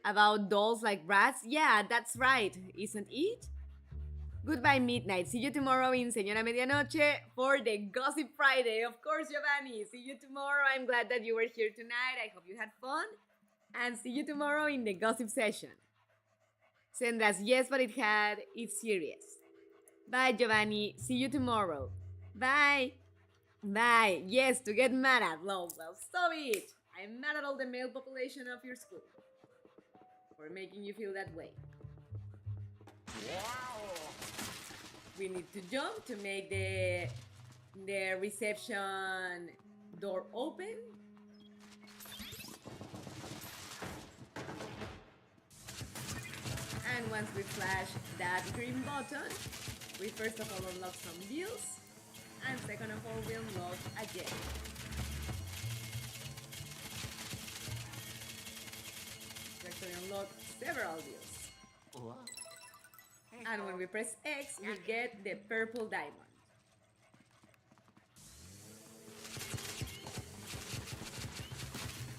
about dolls like rats. Yeah, that's right, isn't it? Goodbye, midnight. See you tomorrow in Señora Medianoche for the Gossip Friday. Of course, Giovanni. See you tomorrow. I'm glad that you were here tonight. I hope you had fun. And see you tomorrow in the gossip session. Sendra's yes, but it's serious. Bye, Giovanni. See you tomorrow. Bye. Bye. Yes, to get mad at. Well, stop it. I'm mad at all the male population of your school for making you feel that way. Wow. We need to jump to make the reception door open. And once we flash that green button, we first of all unlock some deals, and second of all we unlock a gem. We actually unlock several deals. What? And when we press X, we get the purple diamond.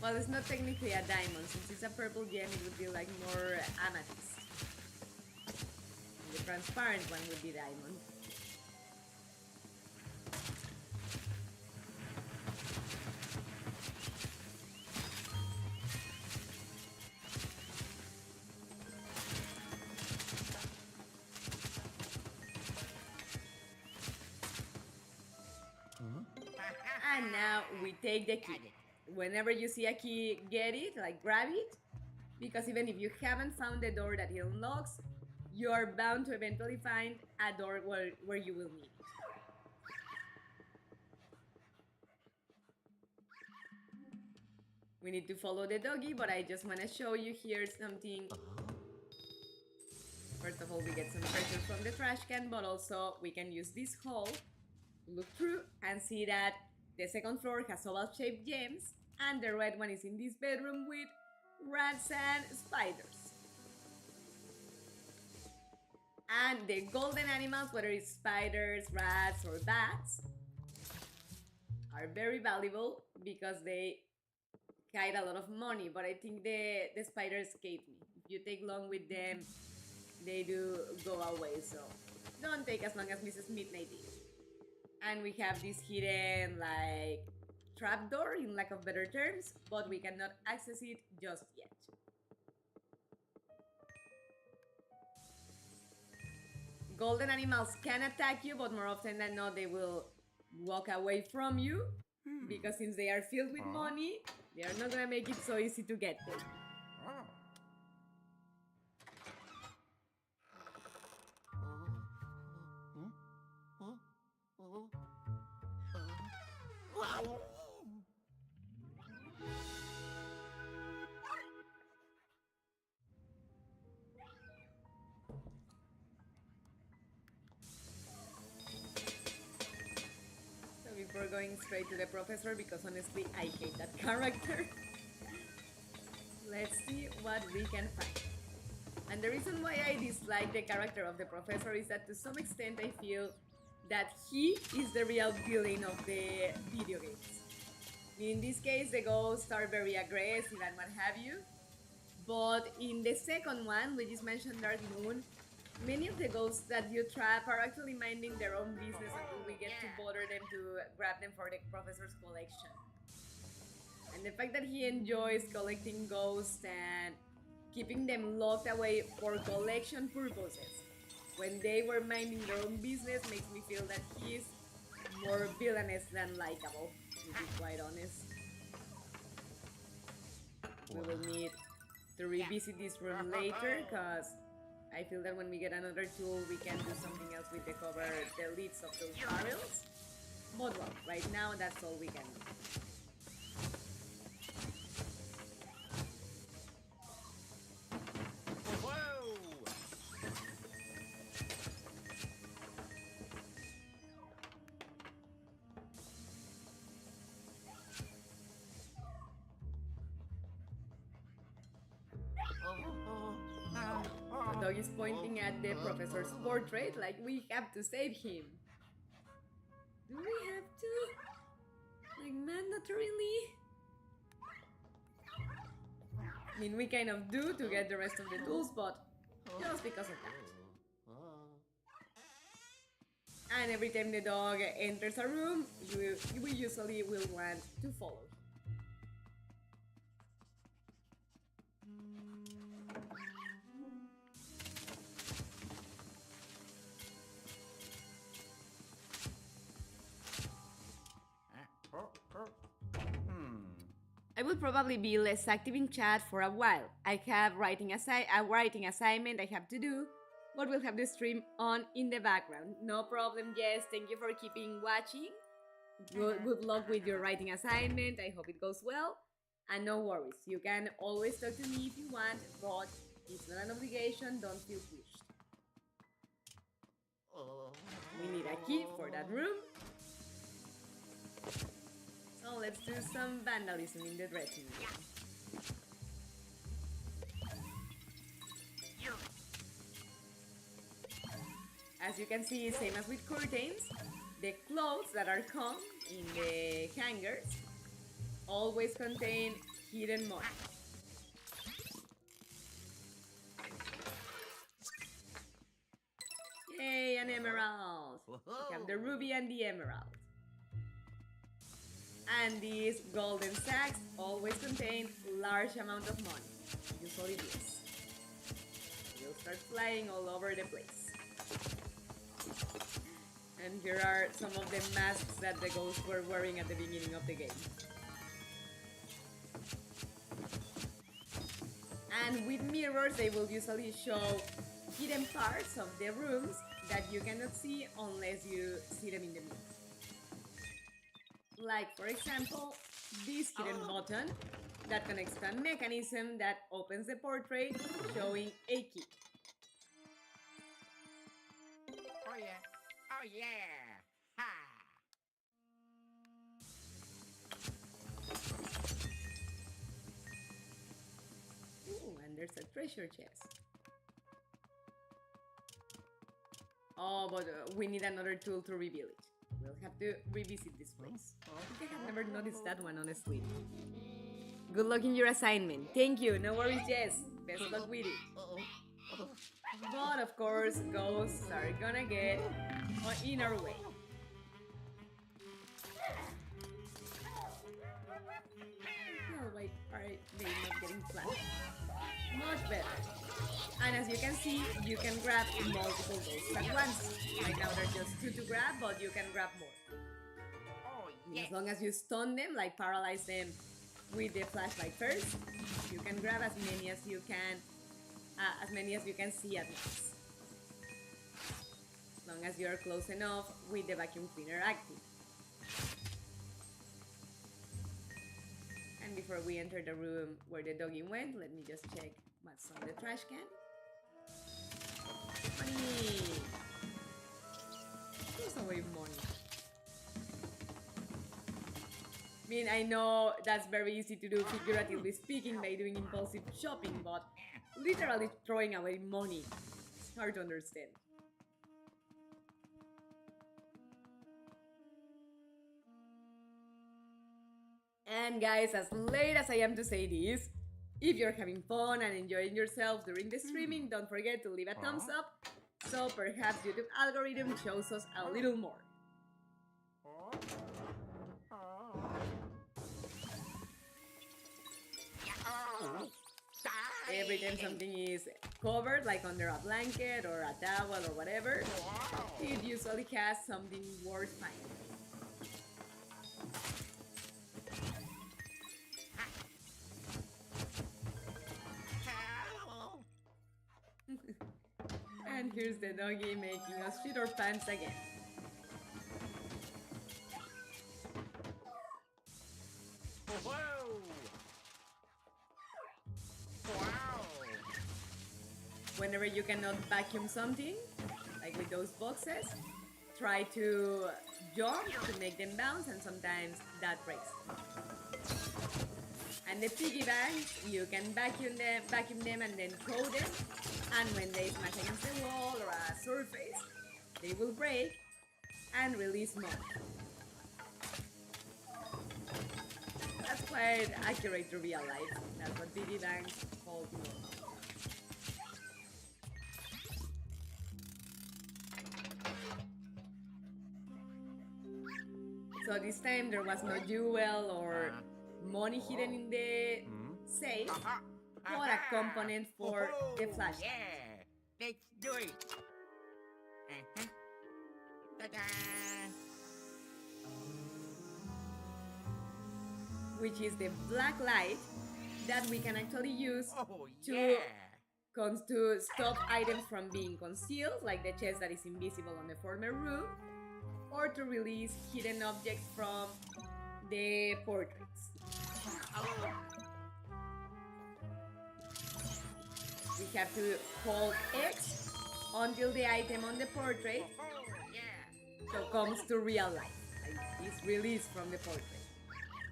Well, it's not technically a diamond. Since it's a purple gem, it would be like more amethyst. The transparent one would be diamond. And now we take the key. Whenever you see a key, get it, like grab it. Because even if you haven't found the door that it unlocks, you are bound to eventually find a door where you will need it. We need to follow the doggy, but I just want to show you here something. First of all, we get some treasures from the trash can, but also we can use this hole to look through and see that the second floor has oval-shaped gems, and the red one is in this bedroom with rats and spiders. And the golden animals, whether it's spiders, rats, or bats, are very valuable because they hide a lot of money, but I think the spiders escape me. If you take long with them, they do go away, so don't take as long as Mrs. Midnight did. And we have this hidden, like, trapdoor, in lack of better terms, but we cannot access it just yet. Golden animals can attack you, but more often than not, they will walk away from you, because since they are filled with money, they are not gonna make it so easy to get them. So before going straight to the professor, because honestly I hate that character, let's see what we can find. And the reason why I dislike the character of the professor is that to some extent I feel that he is the real villain of the video games. In this case, the ghosts are very aggressive and what have you. But in the second one, Luigi's Mansion Dark Moon, many of the ghosts that you trap are actually minding their own business until we get to bother them to grab them for the professor's collection. And the fact that he enjoys collecting ghosts and keeping them locked away for collection purposes when they were minding their own business makes me feel that he's more villainous than likable, to be quite honest. We will need to revisit this room later, because I feel that when we get another tool we can do something else with the cover, the lids of those barrels. But well, right now that's all we can do. The dog is pointing at the professor's portrait like we have to save him. Do we have to? Like, mandatorily? I mean, we kind of do to get the rest of the tools, but just because of that. And every time the dog enters a room, we usually will want to follow. I will probably be less active in chat for a while. I have a writing assignment I have to do, but we'll have the stream on in the background. No problem, Jess. Thank you for keeping watching. Good luck with your writing assignment. I hope it goes well. And no worries, you can always talk to me if you want, but it's not an obligation. Don't feel pushed. We need a key for that room. So let's do some vandalism in the dressing room. As you can see, same as with curtains, the clothes that are hung in the hangers always contain hidden money. Yay, an emerald! We have the ruby and the emerald. And these golden sacks always contain large amount of money. Usually this. You'll start flying all over the place. And here are some of the masks that the ghosts were wearing at the beginning of the game. And with mirrors, they will usually show hidden parts of the rooms that you cannot see unless you see them in the mirror. Like, for example, this hidden button that connects to a mechanism that opens the portrait showing a key. Oh yeah. Oh yeah. Ha. Ooh, and there's a treasure chest. Oh, but we need another tool to reveal it. We'll have to revisit this place. I think I have never noticed that one, honestly. Good luck in your assignment. Thank you. No worries, Jess. Best luck with it. But of course, ghosts are gonna get in our way. Well, why are they not getting flashed? Much better. And as you can see, you can grab multiple ghosts at once. Right now there are just 2 to grab, but you can grab more. Oh And yeah. as long as you stun them, like paralyze them with the flashlight first, you can grab as many as you can see at once. As long as you are close enough with the vacuum cleaner active. And before we enter the room where the doggy went, let me just check what's on the trash can. Money! Who's away money? I mean, I know that's very easy to do, figuratively speaking, by doing impulsive shopping, but literally throwing away money, it's hard to understand. And guys, as late as I am to say this, if you're having fun and enjoying yourself during the streaming, don't forget to leave a thumbs up, so perhaps YouTube algorithm shows us a little more. Every time something is covered, like under a blanket or a towel or whatever, it usually has something worth finding. And here's the doggy making us shit our pants again. Whoa. Wow. Whenever you cannot vacuum something, like with those boxes, try to jump to make them bounce, and sometimes that breaks. And the piggy banks, you can vacuum them and then throw them, and when they smash against the wall or a surface, they will break and release money. That's quite accurate to real life. That's what piggy banks hold normal. So this time there was no jewel or money hidden in the safe, but a component for the flashlight. Yeah, let's do it. Ta-da! Which is the black light that we can actually use Oh to, yeah. to stop items from being concealed, like the chest that is invisible on the former room, or to release hidden objects from the portraits. Oh. We have to hold X until the item on the portrait Yeah. so comes to real life, like is released from the portrait.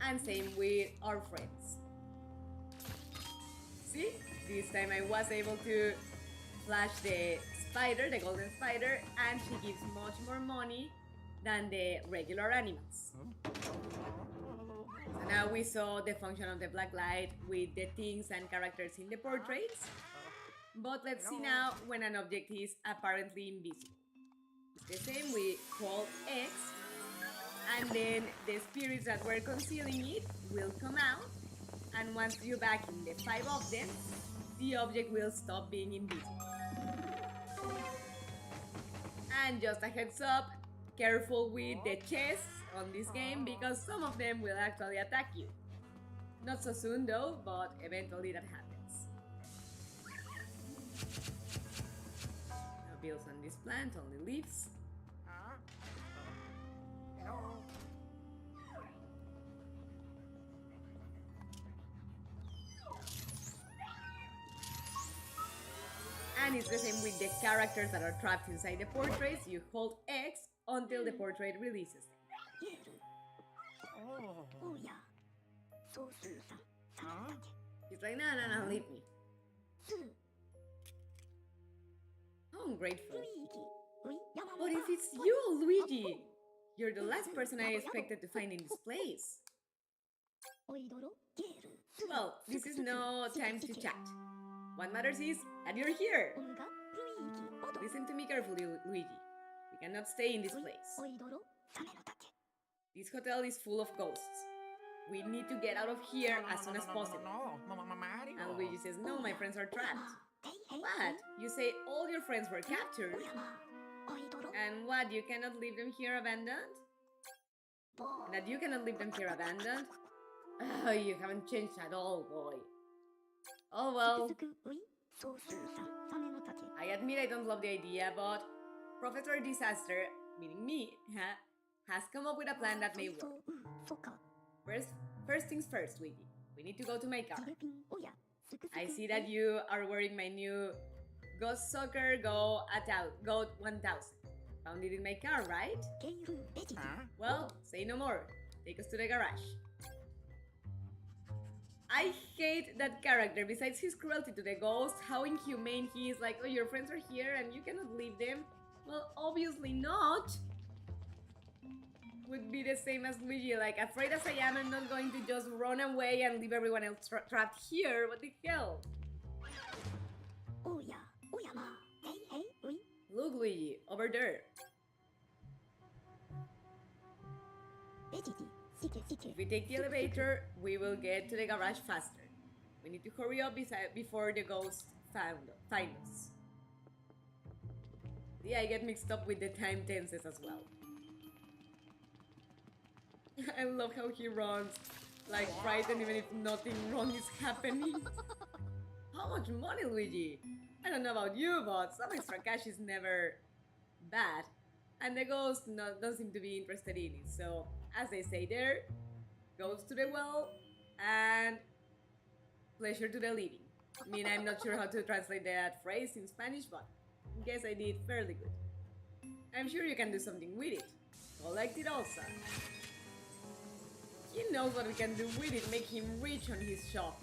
And same with our friends. See? This time I was able to flash the spider, the golden spider, and she gives much more money than the regular animals. So now we saw the function of the black light with the things and characters in the portraits. But let's see now when an object is apparently invisible. It's the same, we hold X, and then the spirits that were concealing it will come out, and once you back in the 5 of them, the object will stop being invisible. And just a heads up, careful with the chests on this game because some of them will actually attack you. Not so soon though, but eventually that happens. No bills on this plant, only leaves. And it's the same with the characters that are trapped inside the portraits. You hold X until the portrait releases them. He's like, no, leave me. How ungrateful. But if it's you, Luigi, you're the last person I expected to find in this place. Well, this is no time to chat. What matters is that you're here. Listen to me carefully, Luigi. We cannot stay in this place. This hotel is full of ghosts. We need to get out of here as soon as possible. And Luigi says, no, my friends are trapped. What? You say all your friends were captured? And what, you cannot leave them here abandoned? And that you cannot leave them here abandoned? Oh, you haven't changed at all, boy. Oh well. I admit I don't love the idea, but Professor Disaster, meaning me, has come up with a plan that may work. First things first, Luigi. We need to go to my car. I see that you are wearing my new Ghost Soccer Go 1000. Found it in my car, right? Well, say no more. Take us to the garage. I hate that character. Besides his cruelty to the ghost, how inhumane he is. Like, oh, your friends are here and you cannot leave them. Well, obviously not. Would be the same as Luigi. Like, afraid as I am, I'm not going to just run away and leave everyone else trapped here. What the hell? Look, Luigi, over there. If we take the elevator, we will get to the garage faster. We need to hurry up before the ghosts find us. Yeah, I get mixed up with the time tenses as well. I love how he runs, like frightened even if nothing wrong is happening. How much money, Luigi? I don't know about you, but some extra cash is never bad. And the ghost don't seem to be interested in it, so as they say there, goes to the well and pleasure to the living. I mean, I'm not sure how to translate that phrase in Spanish, but I guess I did fairly good. I'm sure you can do something with it. Collect it also. He knows what we can do with it, make him rich on his shop.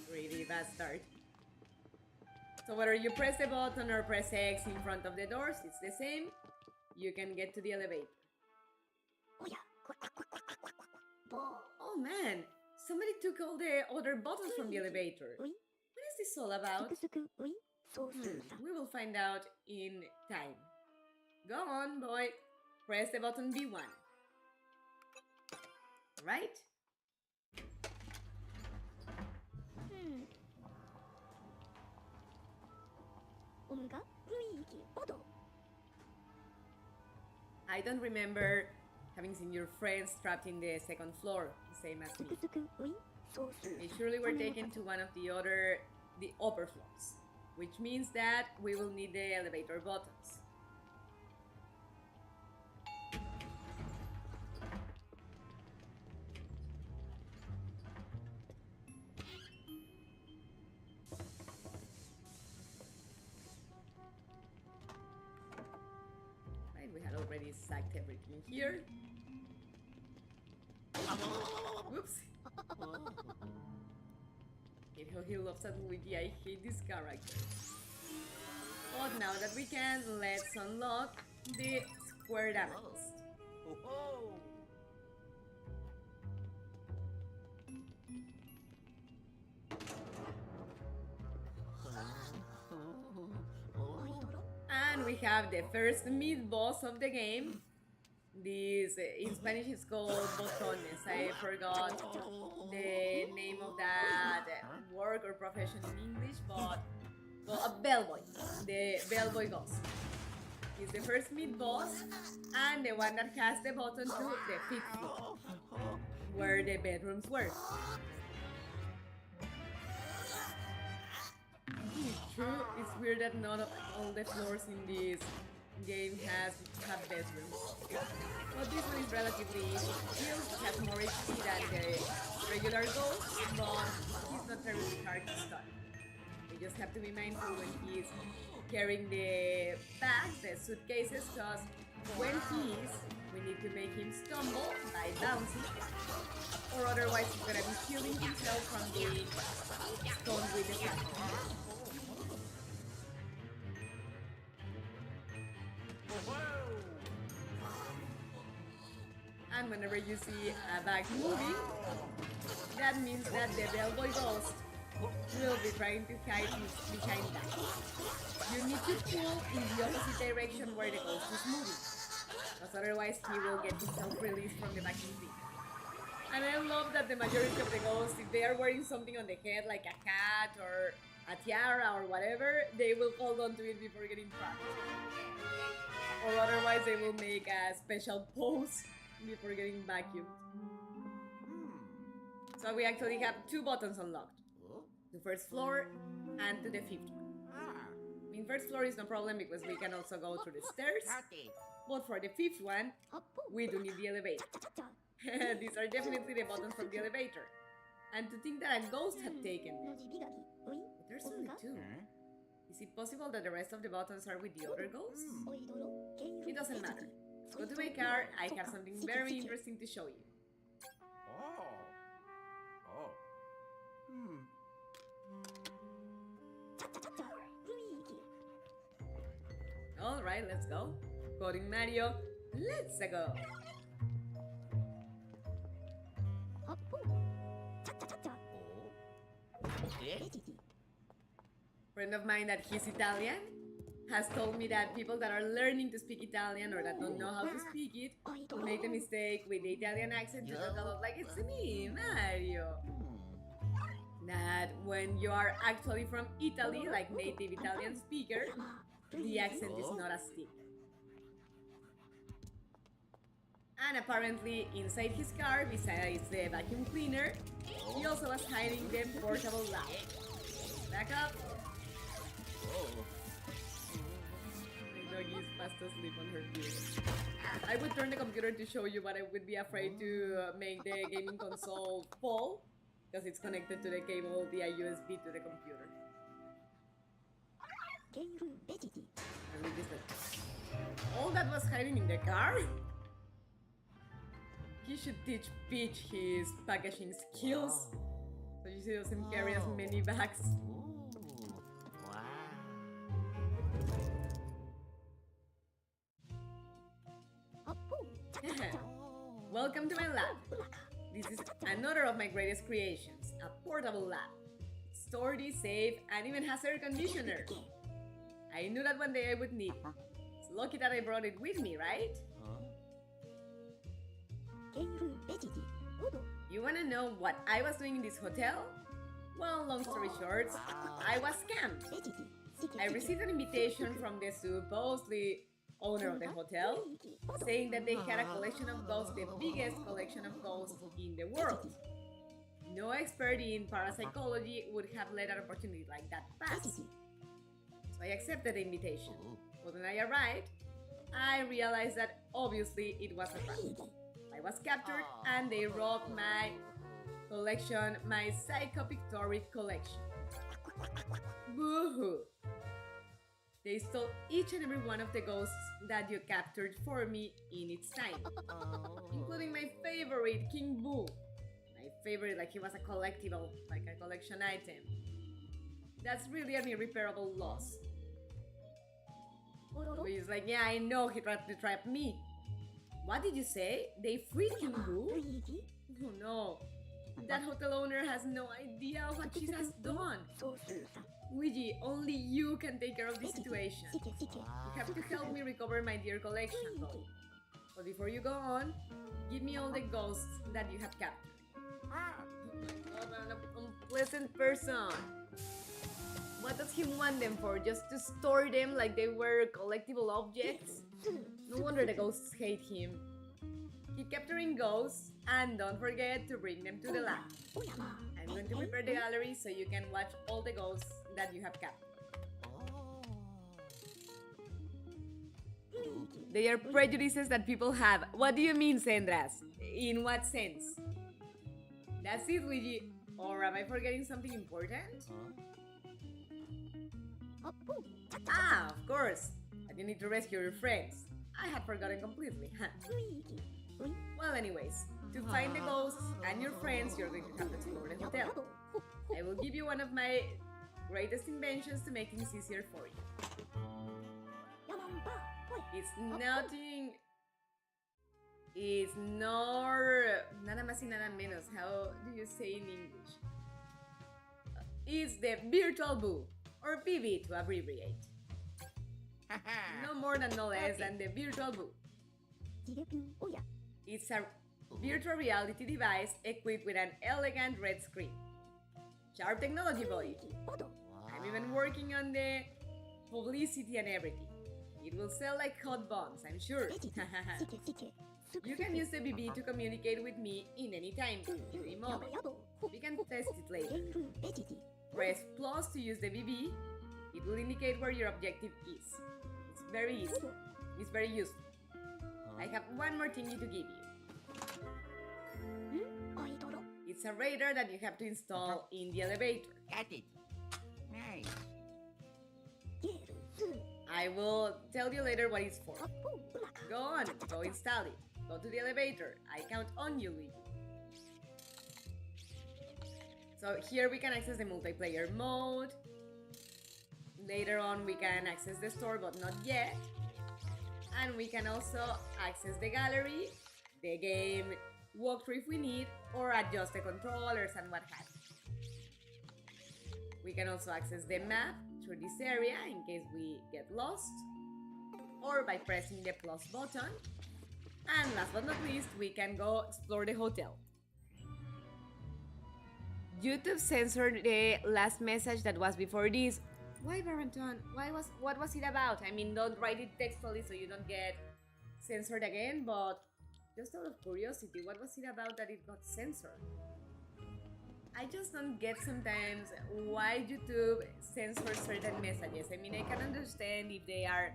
Greedy bastard. So whether you press the button or press X in front of the doors, it's the same. You can get to the elevator. Oh man, somebody took all the other buttons from the elevator. What is this all about? We will find out in time. Go on, boy. Press the button B1. Right? I don't remember having seen your friends trapped in the second floor, the same as me. They surely were taken to one of the upper floors, which means that we will need the elevator buttons. We had already sacked everything here. Whoops. He loves that Luigi. I hate this character. But now that we can, let's unlock the square amethyst. And we have the first mid-boss of the game. This, in Spanish, is called botones. I forgot the name of that work or profession in English, but well, a bellboy, the bellboy ghost. He's the first mid-boss and the one that has the button to the fifth floor, where the bedrooms were. It's true, it's weird that not all the floors in this game have bedrooms. But this one is relatively easy. He has more HP than the regular ghost, but he's not terribly hard to stun. We just have to be mindful when he's carrying the bags, the suitcases, because when he is, we need to make him stumble by bouncing, or otherwise he's gonna be shielding himself from being stoned with the platform. And whenever you see a bag moving, that means that the bellboy ghost will be trying to hide behind that. You need to pull in the opposite direction where the ghost is moving, because otherwise he will get himself released from the vacuum thing. And I love that the majority of the ghosts, if they are wearing something on the head like a hat or a tiara or whatever, they will hold on to it before getting trapped. Or otherwise they will make a special pose before getting vacuumed. So we actually have two buttons unlocked. The first floor and to the fifth one. I mean, first floor is no problem because we can also go through the stairs. But for the fifth one, we do need the elevator. These are definitely the buttons from the elevator. And to think that a ghost had taken them. But there's only two. Is it possible that the rest of the buttons are with the other ghosts? It doesn't matter. Let's go to my car. I have something very interesting to show you. Alright, let's go. Coding Mario, let's go. Friend of mine that he's Italian has told me that people that are learning to speak Italian or that don't know how to speak it make the mistake with the Italian accent to talk a lot like it's me, Mario. That when you are actually from Italy, like native Italian speaker, the accent is not as thick. And apparently inside his car, besides the vacuum cleaner, he also was hiding the portable lab. Back up. My doggy is fast asleep on her pillow. I would turn the computer to show you, but I would be afraid to make the gaming console fall because it's connected to the cable via USB to the computer. All that was hiding in the car? He should teach Peach his packaging skills so she doesn't carry as many bags. Welcome to my lab. This is another of my greatest creations, a portable lab. It's sturdy, safe, and even has air conditioner. I knew that one day I would need it. It's lucky that I brought it with me, right? You wanna know what I was doing in this hotel? Well, long story short, I was scammed. I received an invitation from the supposedly owner of the hotel, saying that they had a collection of ghosts, the biggest collection of ghosts in the world. No expert in parapsychology would have let an opportunity like that pass. So I accepted the invitation. But when I arrived, I realized that obviously it was a trap. I was captured and they robbed my collection, my psychopictoric collection. Boo-hoo! They stole each and every one of the ghosts that you captured for me in its time, including my favorite, King Boo. My favorite, like he was a collectible, like a collection item. That's really an irreparable loss. So he's like, yeah, I know he tried to trap me. What did you say? They freed King Boo? Oh no. That hotel owner has no idea what she has done. Luigi, only you can take care of this situation. You have to help me recover my dear collection, though. But before you go on, give me all the ghosts that you have captured. Ah. Oh my god, an unpleasant person. What does he want them for? Just to store them like they were collectible objects? No wonder the ghosts hate him. Keep capturing ghosts and don't forget to bring them to the lab. I'm going to prepare the gallery so you can watch all the ghosts that you have captured. They are prejudices that people have. What do you mean, Sendras? In what sense? That's it, Luigi. Or am I forgetting something important? Ah, of course. But you need to rescue your friends. I had forgotten completely. Well, anyways, to find the ghosts and your friends, you're going to have to explore the hotel. I will give you one of my greatest inventions to make things easier for you. It's nothing. It's nor. Nada más y nada menos. How do you say in English? It's the virtual boo, or VB to abbreviate. No more than no less than the virtual boo. It's a virtual reality device equipped with an elegant red screen. Sharp technology, boy. I'm even working on the publicity and everything. It will sell like hot bombs, I'm sure. You can use the BB to communicate with me in any time, in any moment. We can test it later. Press plus to use the BB. It will indicate where your objective is. It's very easy. It's very useful. I have one more thingy to give you. It's a radar that you have to install in the elevator. Got it. Nice. I will tell you later what it's for. Go on, go install it. Go to the elevator. I count on you, Luigi. So here we can access the multiplayer mode. Later on we can access the store, but not yet. And we can also access the gallery, the game walkthrough if we need, or adjust the controllers and what have you. We can also access the map through this area in case we get lost, or by pressing the plus button. And last but not least, we can go explore the hotel. YouTube censored the last message that was before this. Why, Baranton? What was it about? I mean, don't write it textually so you don't get censored again, but just out of curiosity, what was it about that it got censored? I just don't get sometimes why YouTube censors certain messages. I mean, I can understand if they are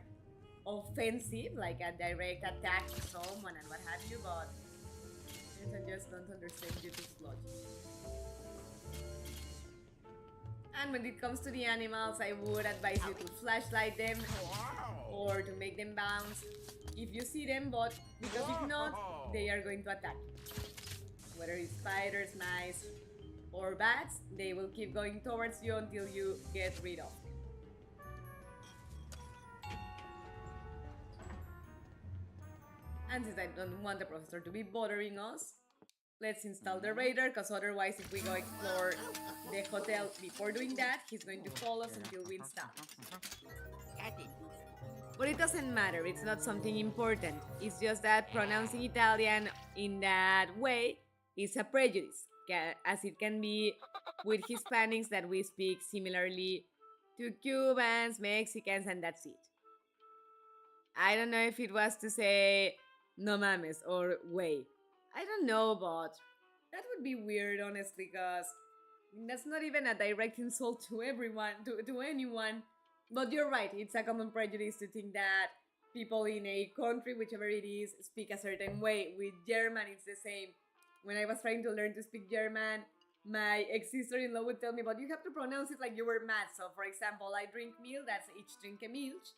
offensive, like a direct attack to someone and what have you, but I just don't understand YouTube's logic. And when it comes to the animals, I would advise you to flashlight them or to make them bounce if you see them, but because if not, they are going to attack you. Whether it's spiders, mice, or bats, they will keep going towards you until you get rid of them. And since I don't want the professor to be bothering us, let's install the radar, because otherwise if we go explore the hotel before doing that, he's going to follow us until we install it. Got it. But it doesn't matter, it's not something important. It's just that pronouncing Italian in that way is a prejudice, as it can be with Hispanics that we speak similarly to Cubans, Mexicans, and that's it. I don't know if it was to say no mames or way. I don't know, but that would be weird, honestly, because that's not even a direct insult to everyone, to anyone. But you're right, it's a common prejudice to think that people in a country, whichever it is, speak a certain way. With German, it's the same. When I was trying to learn to speak German, my ex-sister-in-law would tell me, but you have to pronounce it like you were mad. So, for example, I drink milk, that's ich trinke Milch.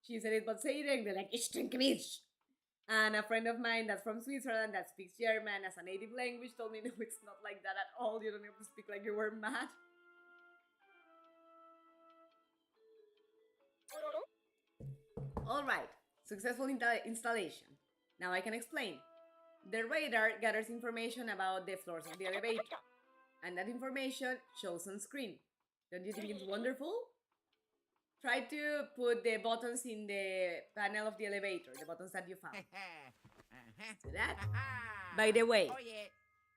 She said it, but say it in English, like ich trinke Milch. And a friend of mine that's from Switzerland that speaks German as a native language told me, no, it's not like that at all. You don't have to speak like you were mad. Alright, successful installation. Now I can explain. The radar gathers information about the floors of the elevator, and that information shows on screen. Don't you think it's wonderful? Try to put the buttons in the panel of the elevator, the buttons that you found. See that? By the way, Oh yeah.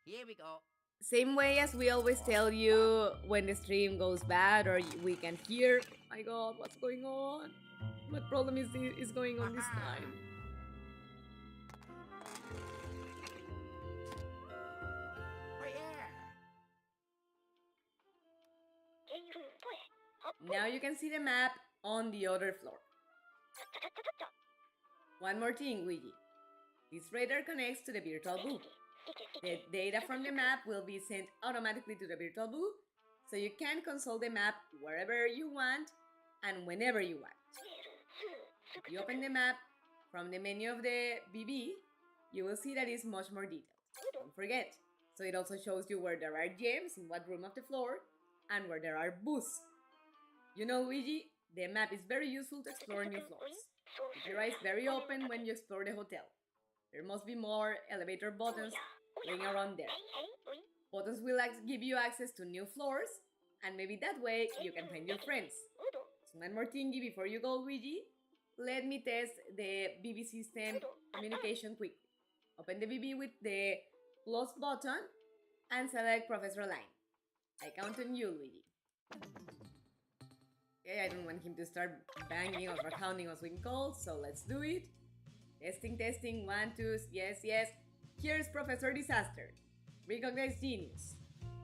Here we go. same way as we always tell you when the stream goes bad or we can hear, my god, what's going on? What problem is going on this time? Oh yeah. Now you can see the map on the other floor. One more thing, Luigi. This radar connects to the virtual booth. The data from the map will be sent automatically to the virtual booth, so you can consult the map wherever you want and whenever you want. If you open the map from the menu of the BB, you will see that it's much more detailed. Don't forget. So it also shows you where there are gems, in what room of the floor, and where there are booths. You know, Luigi, the map is very useful to explore new floors. Keep your eyes very open when you explore the hotel. There must be more elevator buttons laying around there. Buttons will give you access to new floors, and maybe that way you can find your friends. So one more thingy before you go, Luigi. Let me test the BB system communication quickly. Open the BB with the plus button and select Professor Line. I count on you, Luigi. Okay, I don't want him to start banging us or counting us with calls, so let's do it. Testing, testing, 1, 2, yes, yes. Here's Professor Disaster. Recognize genius.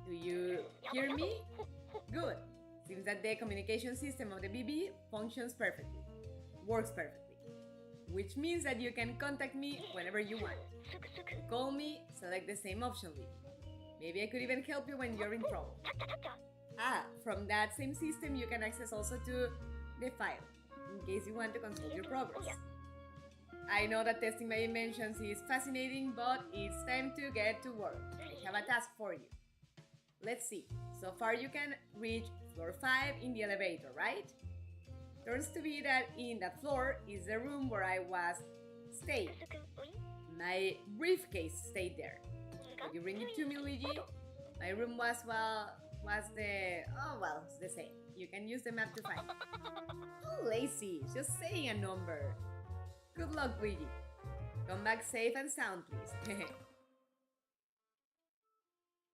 Do you hear me? Good. Seems that the communication system of the BB functions perfectly. Works perfectly. Which means that you can contact me whenever you want. To call me, select the same option with me. Maybe I could even help you when you're in trouble. From that same system you can access also to the file, in case you want to consult your progress. I know that testing my inventions is fascinating, but it's time to get to work. I have a task for you. Let's see. So far you can reach floor 5 in the elevator, right? Turns to be that in that floor is the room where I was staying. My briefcase stayed there. Could you bring it to me, Luigi? My room was it's the same. You can use the map to find it. Oh, lazy, just saying a number. Good luck, Luigi. Come back safe and sound, please.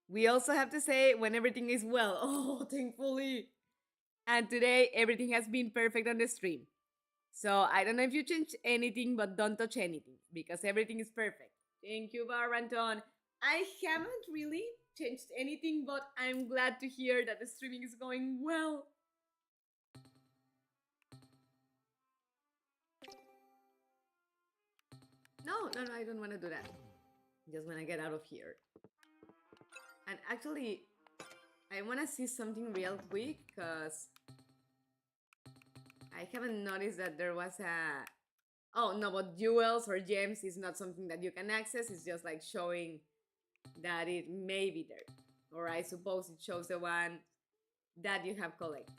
We also have to say when everything is well. Oh, thankfully. And today, everything has been perfect on the stream. So I don't know if you changed anything, but don't touch anything, because everything is perfect. Thank you, Baranton. I haven't really changed anything, but I'm glad to hear that the streaming is going well. No, I don't want to do that. Just want to get out of here. And actually, I want to see something real quick, because I haven't noticed that there was a... Oh, no, but jewels or gems is not something that you can access. It's just like showing that it may be there. Or I suppose it shows the one that you have collected.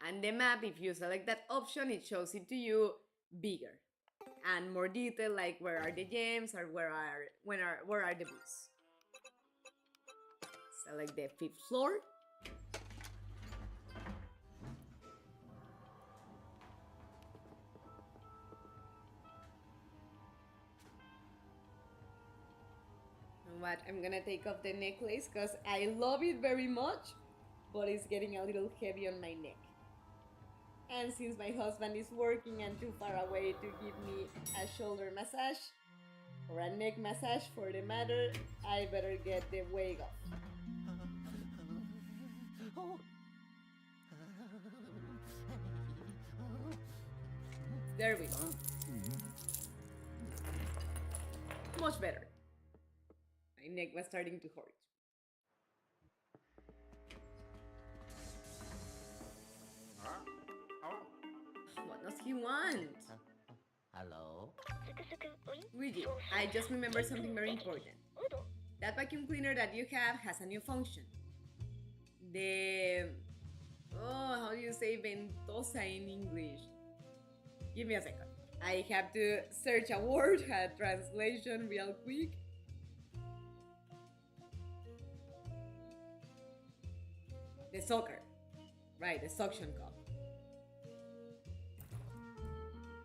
And the map, if you select that option, it shows it to you bigger and more detail, like where are the gems or where are the booths. Select the 5th floor. What, I'm gonna take off the necklace because I love it very much, but it's getting a little heavy on my neck. And since my husband is working and too far away to give me a shoulder massage or a neck massage for the matter, I better get the wig off. There we go. Much better. My neck was starting to hurt. What does he want? Hello? Luigi, I just remembered something very important. That vacuum cleaner that you have has a new function. The... Oh, how do you say ventosa in English? Give me a second. I have to search a word, a translation real quick. The soccer. Right, the suction cup.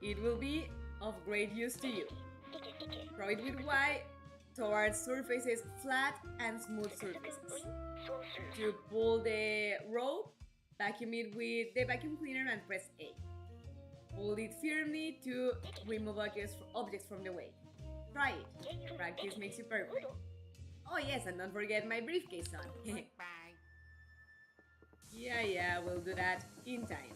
It will be of great use to you. Throw it with Y towards surfaces, flat and smooth surfaces. To pull the rope, vacuum it with the vacuum cleaner and press A. Hold it firmly to remove objects from the way. Try it. Practice makes you perfect. Oh yes, and don't forget my briefcase on. Bye. Yeah, we'll do that in time.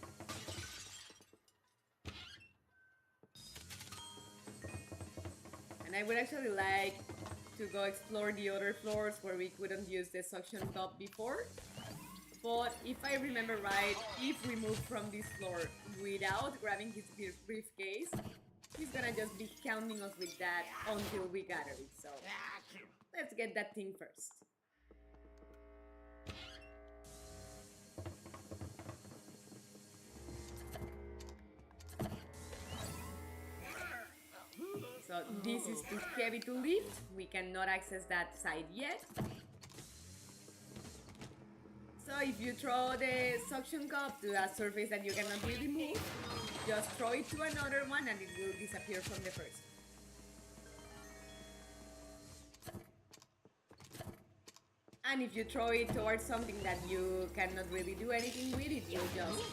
And I would actually like to go explore the other floors where we couldn't use the suction cup before. But if I remember right, if we move from this floor without grabbing his briefcase, he's gonna just be counting us with that until we gather it. So let's get that thing first. So this is too heavy to lift. We cannot access that side yet. So if you throw the suction cup to a surface that you cannot really move, just throw it to another one and it will disappear from the first. And if you throw it towards something that you cannot really do anything with, it will just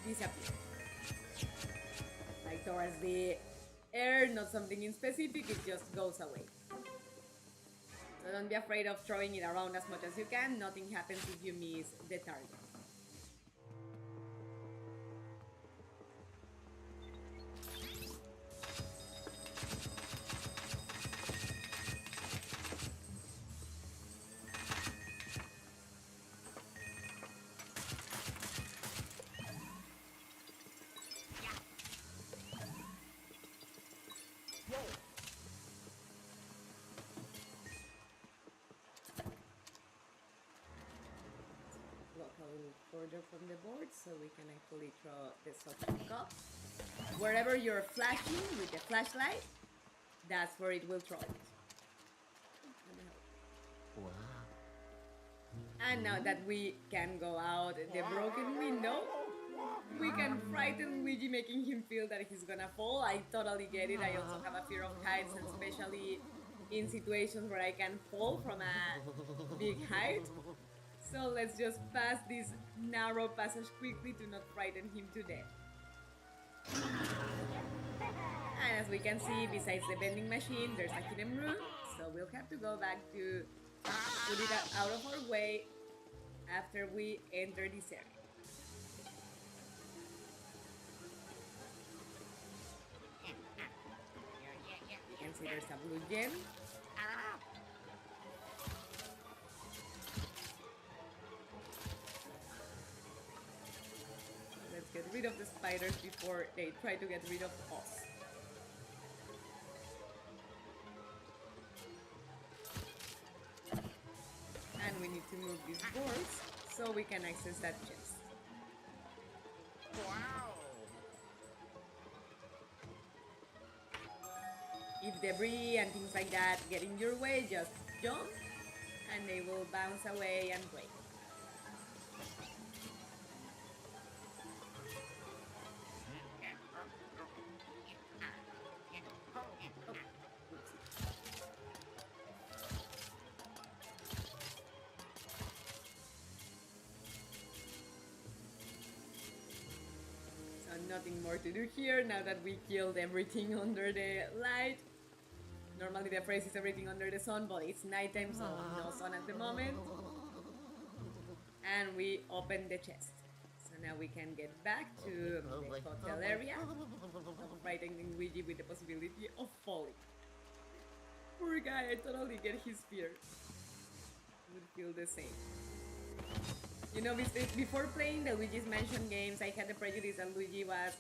disappear. Like towards the air, not something in specific, it just goes away. So don't be afraid of throwing it around as much as you can. Nothing happens if you miss the target. A little further from the board so we can actually throw the suction cup. Wherever you're flashing with the flashlight, that's where it will throw it. Wow. And now that we can go out the broken window, we can frighten Luigi, making him feel that he's gonna fall. I totally get it. I also have a fear of heights, and especially in situations where I can fall from a big height. So let's just pass this narrow passage quickly to not frighten him to death. And as we can see, besides the vending machine, there's a hidden room. So we'll have to go back to put it out of our way after we enter this area. You can see there's a blue gem. Let's get rid of the spiders before they try to get rid of us. And we need to move these boards so we can access that chest. Wow. If debris and things like that get in your way, just jump and they will bounce away and break. Nothing more to do here now that we killed everything under the light. Normally the phrase is everything under the sun, but it's nighttime, so no sun at the moment. And we open the chest. So now we can get back to the hotel area. Not frightening Luigi with the possibility of falling. Poor guy, I totally get his fear. Would feel the same. You know, before playing the Luigi's Mansion games, I had the prejudice that Luigi was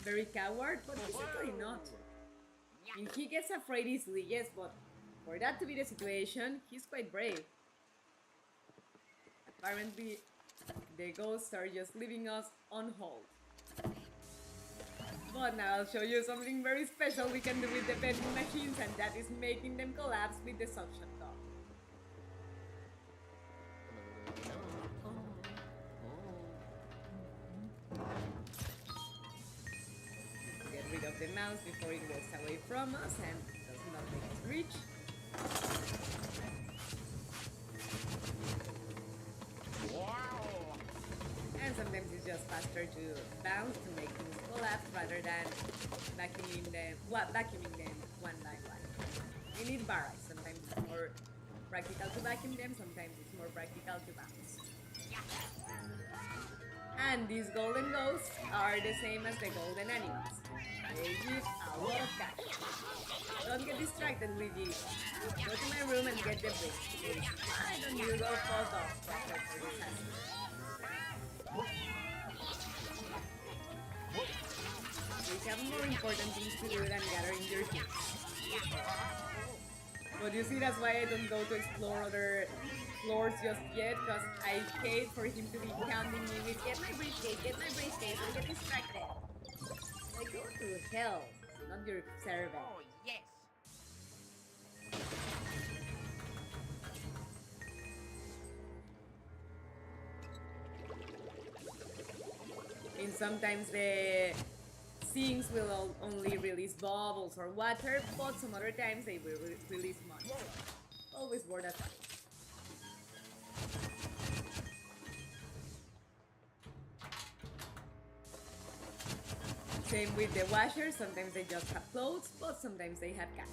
very coward, but he's actually not. I mean, he gets afraid easily, yes, but for that to be the situation, he's quite brave. Apparently, the ghosts are just leaving us on hold. But now I'll show you something very special we can do with the vending machines, and that is making them collapse with the suction cup. the mouse before it walks away from us and does not make us reach. Wow. And sometimes it's just faster to bounce to make things collapse rather than vacuuming them one by one. We need barrels. Sometimes it's more practical to vacuum them, sometimes it's more practical to bounce. And these golden ghosts are the same as the golden animals. They give a lot of cash. Don't get distracted, Luigi. Go to my room and get the brick. Why don't you go fuck off, prepare for disaster? We have more important things to do than gathering your things. But you see, that's why I don't go to explore other floors just yet, because I hate for him to be counting me with get my briefcase, and get distracted. Like, go to hell, not your servant. Oh, yes. And sometimes the sinks will only release bubbles or water, but some other times they will release money. Always worth a try. Same with the washers, sometimes they just have clothes, but sometimes they have cash.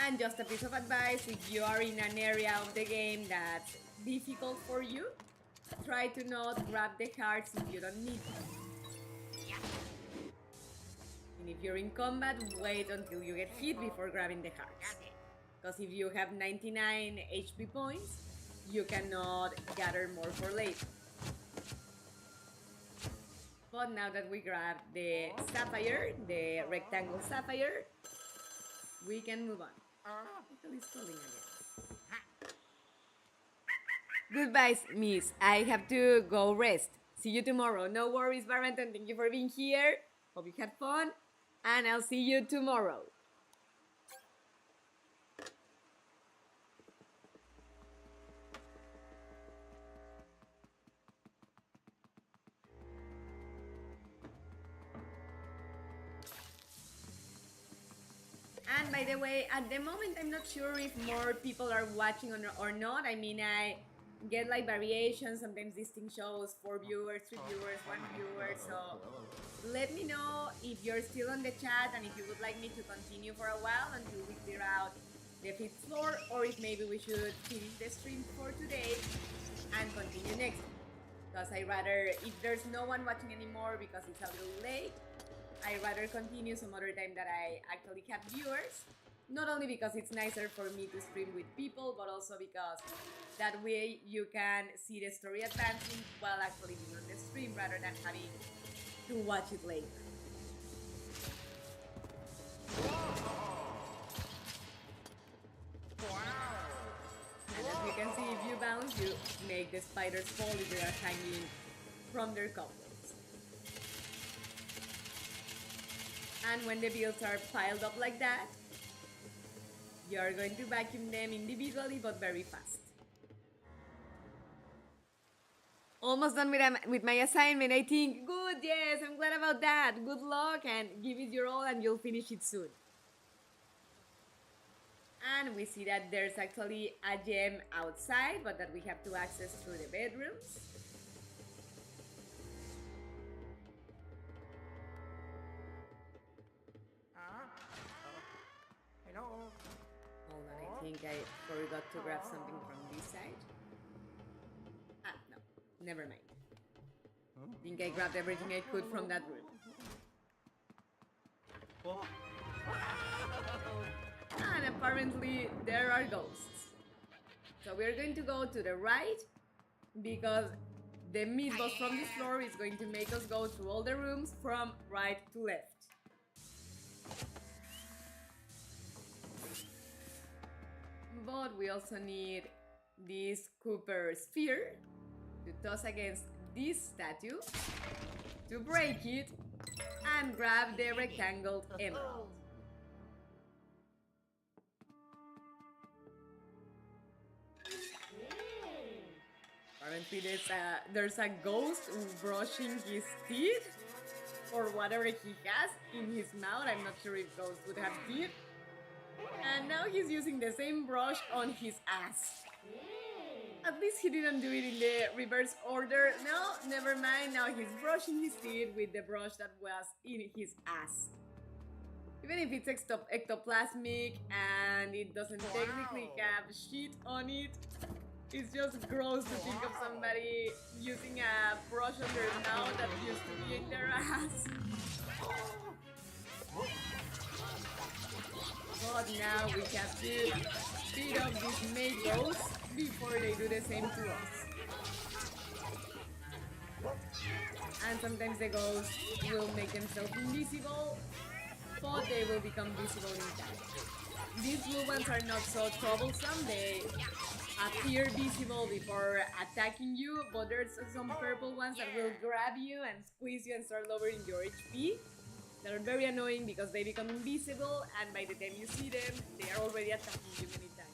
And just a piece of advice, if you are in an area of the game that's difficult for you, try to not grab the hearts if you don't need them. And if you're in combat, wait until you get hit before grabbing the hearts. Because if you have 99 HP points, you cannot gather more for later. But now that we grabbed the sapphire, the rectangle sapphire, we can move on. He's calling again. Goodbye, miss. I have to go rest. See you tomorrow. No worries, Barrington. Thank you for being here. Hope you had fun. And I'll see you tomorrow. And by the way, at the moment, I'm not sure if more people are watching or not. I mean, I get like variations. Sometimes this thing shows 4 viewers, 3 viewers, 1 viewer. So let me know if you're still on the chat and if you would like me to continue for a while until we clear out the 5th floor, or if maybe we should finish the stream for today and continue next. Because I rather, if there's no one watching anymore because it's a little late, I rather continue some other time that I actually have viewers. Not only because it's nicer for me to stream with people, but also because that way you can see the story advancing while actually being on the stream rather than having to watch it later. And as you can see, if you bounce, you make the spiders fall if they are hanging from their couplets. And when the builds are piled up like that, you are going to vacuum them individually but very fast. Almost done with my assignment, I think. Good, yes, I'm glad about that. Good luck and give it your all and you'll finish it soon. And we see that there's actually a gem outside, but that we have to access through the bedrooms. Hello. Hold on, I think I forgot to grab something from this side. Ah, no, never mind. I think I grabbed everything I could from that room. And apparently there are ghosts. So we're going to go to the right because the mid-boss from this floor is going to make us go through all the rooms from right to left. But we also need this Cooper sphere to toss against this statue, to break it, and grab the rectangled emerald. Apparently there's a ghost brushing his teeth or whatever he has in his mouth. I'm not sure if ghosts would have teeth. And now he's using the same brush on his ass. At least he didn't do it in the reverse order. No, never mind. Now he's brushing his teeth with the brush that was in his ass. Even if it's ectoplasmic and it doesn't technically have shit on it, it's just gross to think of somebody using a brush on their mouth that used to be in their ass. But now we have to beat up these May ghosts before they do the same to us. And sometimes the ghosts will make themselves invisible, but they will become visible in time. These blue ones are not so troublesome. They appear visible before attacking you, but there's some purple ones that will grab you and squeeze you and start lowering your HP. That are very annoying because they become invisible, and by the time you see them, they are already attacking you many times.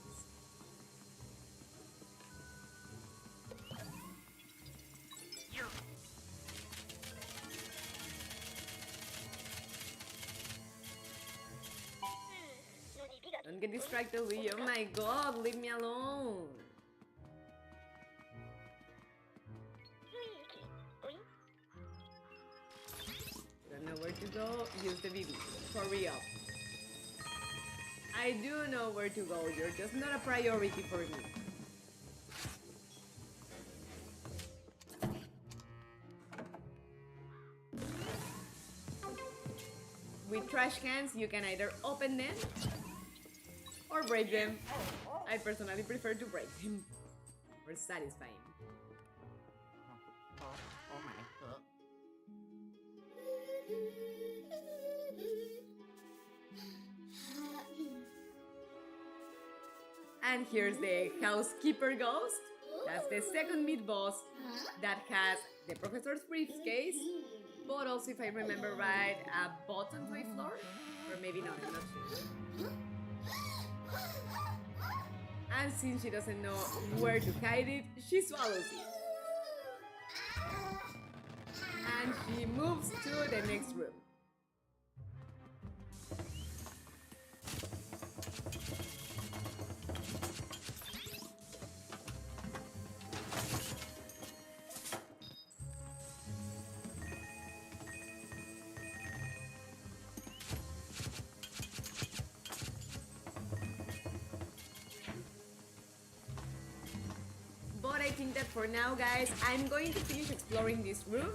Don't get distracted, Luigi. Oh my god, leave me alone. Don't know where to go? Use the BB. Hurry up. I do know where to go. You're just not a priority for me. With trash cans, you can either open them or break them. I personally prefer to break them. More satisfying. Oh my. And here's the housekeeper ghost. That's the second mid boss that has the professor's briefcase, but also, if I remember right, a button to a floor? Or maybe not, I'm not sure. And since she doesn't know where to hide it, she swallows it. And she moves to the next room. But I think that for now, guys, I'm going to finish exploring this room.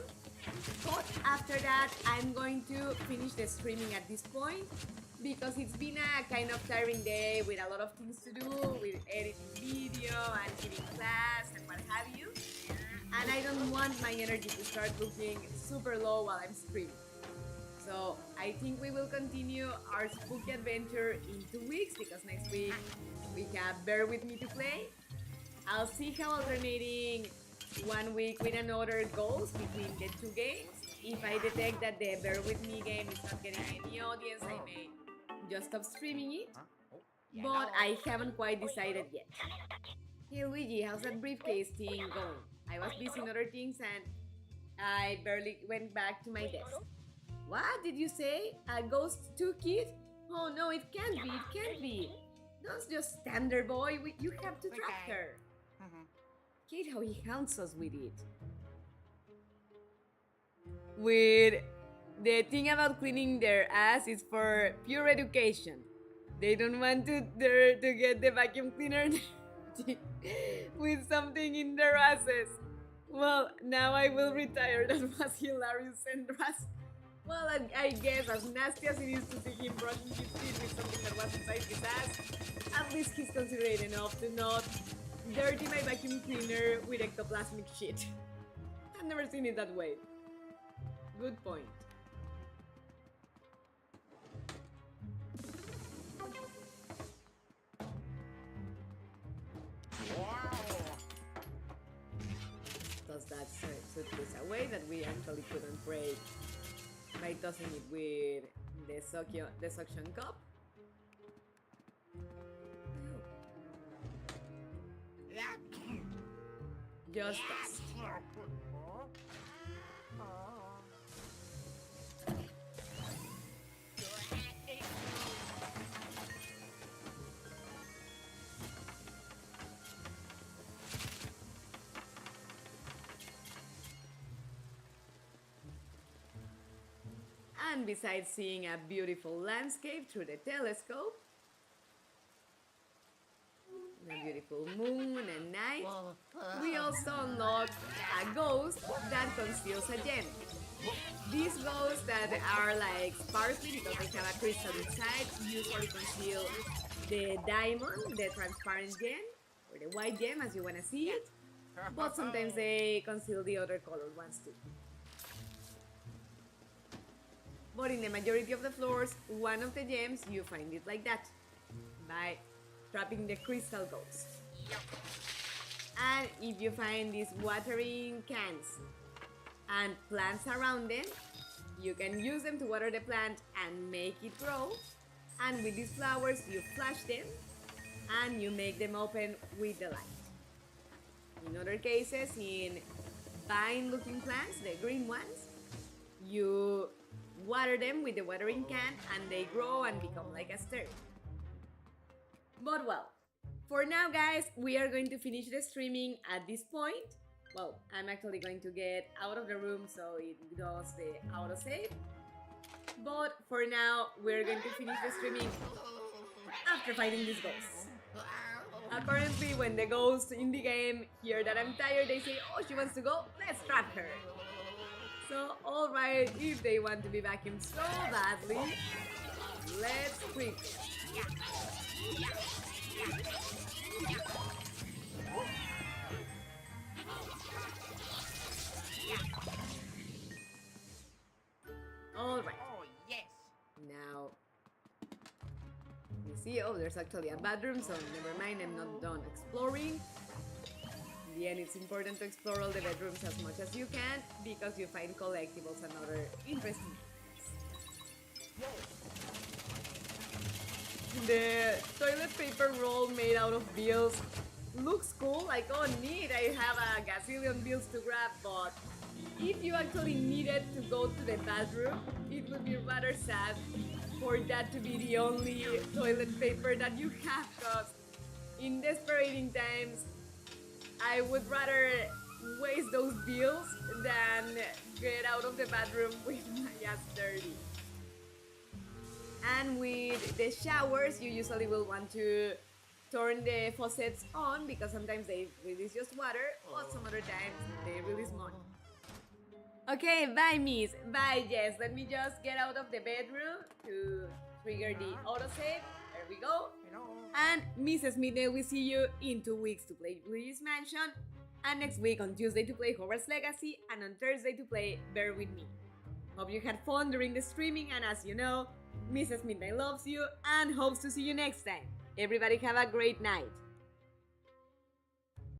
But after that, I'm going to finish the streaming at this point, because it's been a kind of tiring day with a lot of things to do, with editing video and giving class and what have you. And I don't want my energy to start looking super low while I'm streaming. So I think we will continue our spooky adventure in 2 weeks, because next week we have Bear With Me to play. I'll see how alternating 1 week with another goes between the two games. If I detect that the Bear With Me game is not getting any audience, I may just stop streaming it. But I haven't quite decided yet. Hey Luigi, how's that briefcase thing going? I was busy in other things and I barely went back to my desk. What did you say? A ghost took it? Oh no, it can't be, it can't be. Don't just stand there, boy. You have to track her. Hate how he haunts us with it. With the thing about cleaning their ass is for pure education. They don't want to get the vacuum cleaner with something in their asses. Well, now I will retire. That was hilarious, Sandras. Well, I guess as nasty as it is to see him brushing his teeth with something that was inside his ass, at least he's considerate enough to not dirty my vacuum cleaner with ectoplasmic shit. I've never seen it that way. Good point. Wow. Toss that suitcase away that we actually couldn't break by tossing it with the suction cup. Just dust. And besides seeing a beautiful landscape through the telescope, a beautiful moon and night, we also unlock a ghost that conceals a gem. These ghosts that are like sparkly because they have a crystal inside usually conceal the diamond, the transparent gem, or the white gem as you want to see it, but sometimes they conceal the other colored ones too. But in the majority of the floors, one of the gems, you find it like that, by trapping the crystal ghost. And if you find these watering cans and plants around them, you can use them to water the plant and make it grow. And with these flowers, you flash them and you make them open with the light. In other cases, in vine-looking plants, the green ones, you water them with the watering can and they grow and become like a stem. But well, for now guys, we are going to finish the streaming at this point. Well, I'm actually going to get out of the room so it does the autosave. But for now, we're going to finish the streaming after fighting these ghosts. Apparently, when the ghosts in the game hear that I'm tired, they say, oh, she wants to go, let's trap her. So, alright, if they want to be vacuumed so badly, let's quick. Alright. Oh, yes. Now, you see, oh, there's actually a bathroom, so never mind, I'm not done exploring. In the end, it's important to explore all the bedrooms as much as you can because you find collectibles and other interesting things. The toilet paper roll made out of bills looks cool, like, oh neat, I have a gazillion bills to grab, but if you actually needed to go to the bathroom, it would be rather sad for that to be the only toilet paper that you have, because in desperating times, I would rather waste those bills than get out of the bathroom with my ass dirty. And with the showers, you usually will want to turn the faucets on because sometimes they release just water, but some other times they release money. Okay, bye miss, bye Jess. Let me just get out of the bedroom to trigger the autosave. There we go. And Mrs. Midday, we see you in 2 weeks to play Luigi's Mansion, and next week on Tuesday to play Hogwarts Legacy, and on Thursday to play Bear With Me. Hope you had fun during the streaming, and as you know, Mrs. Midnight loves you and hopes to see you next time. Everybody have a great night.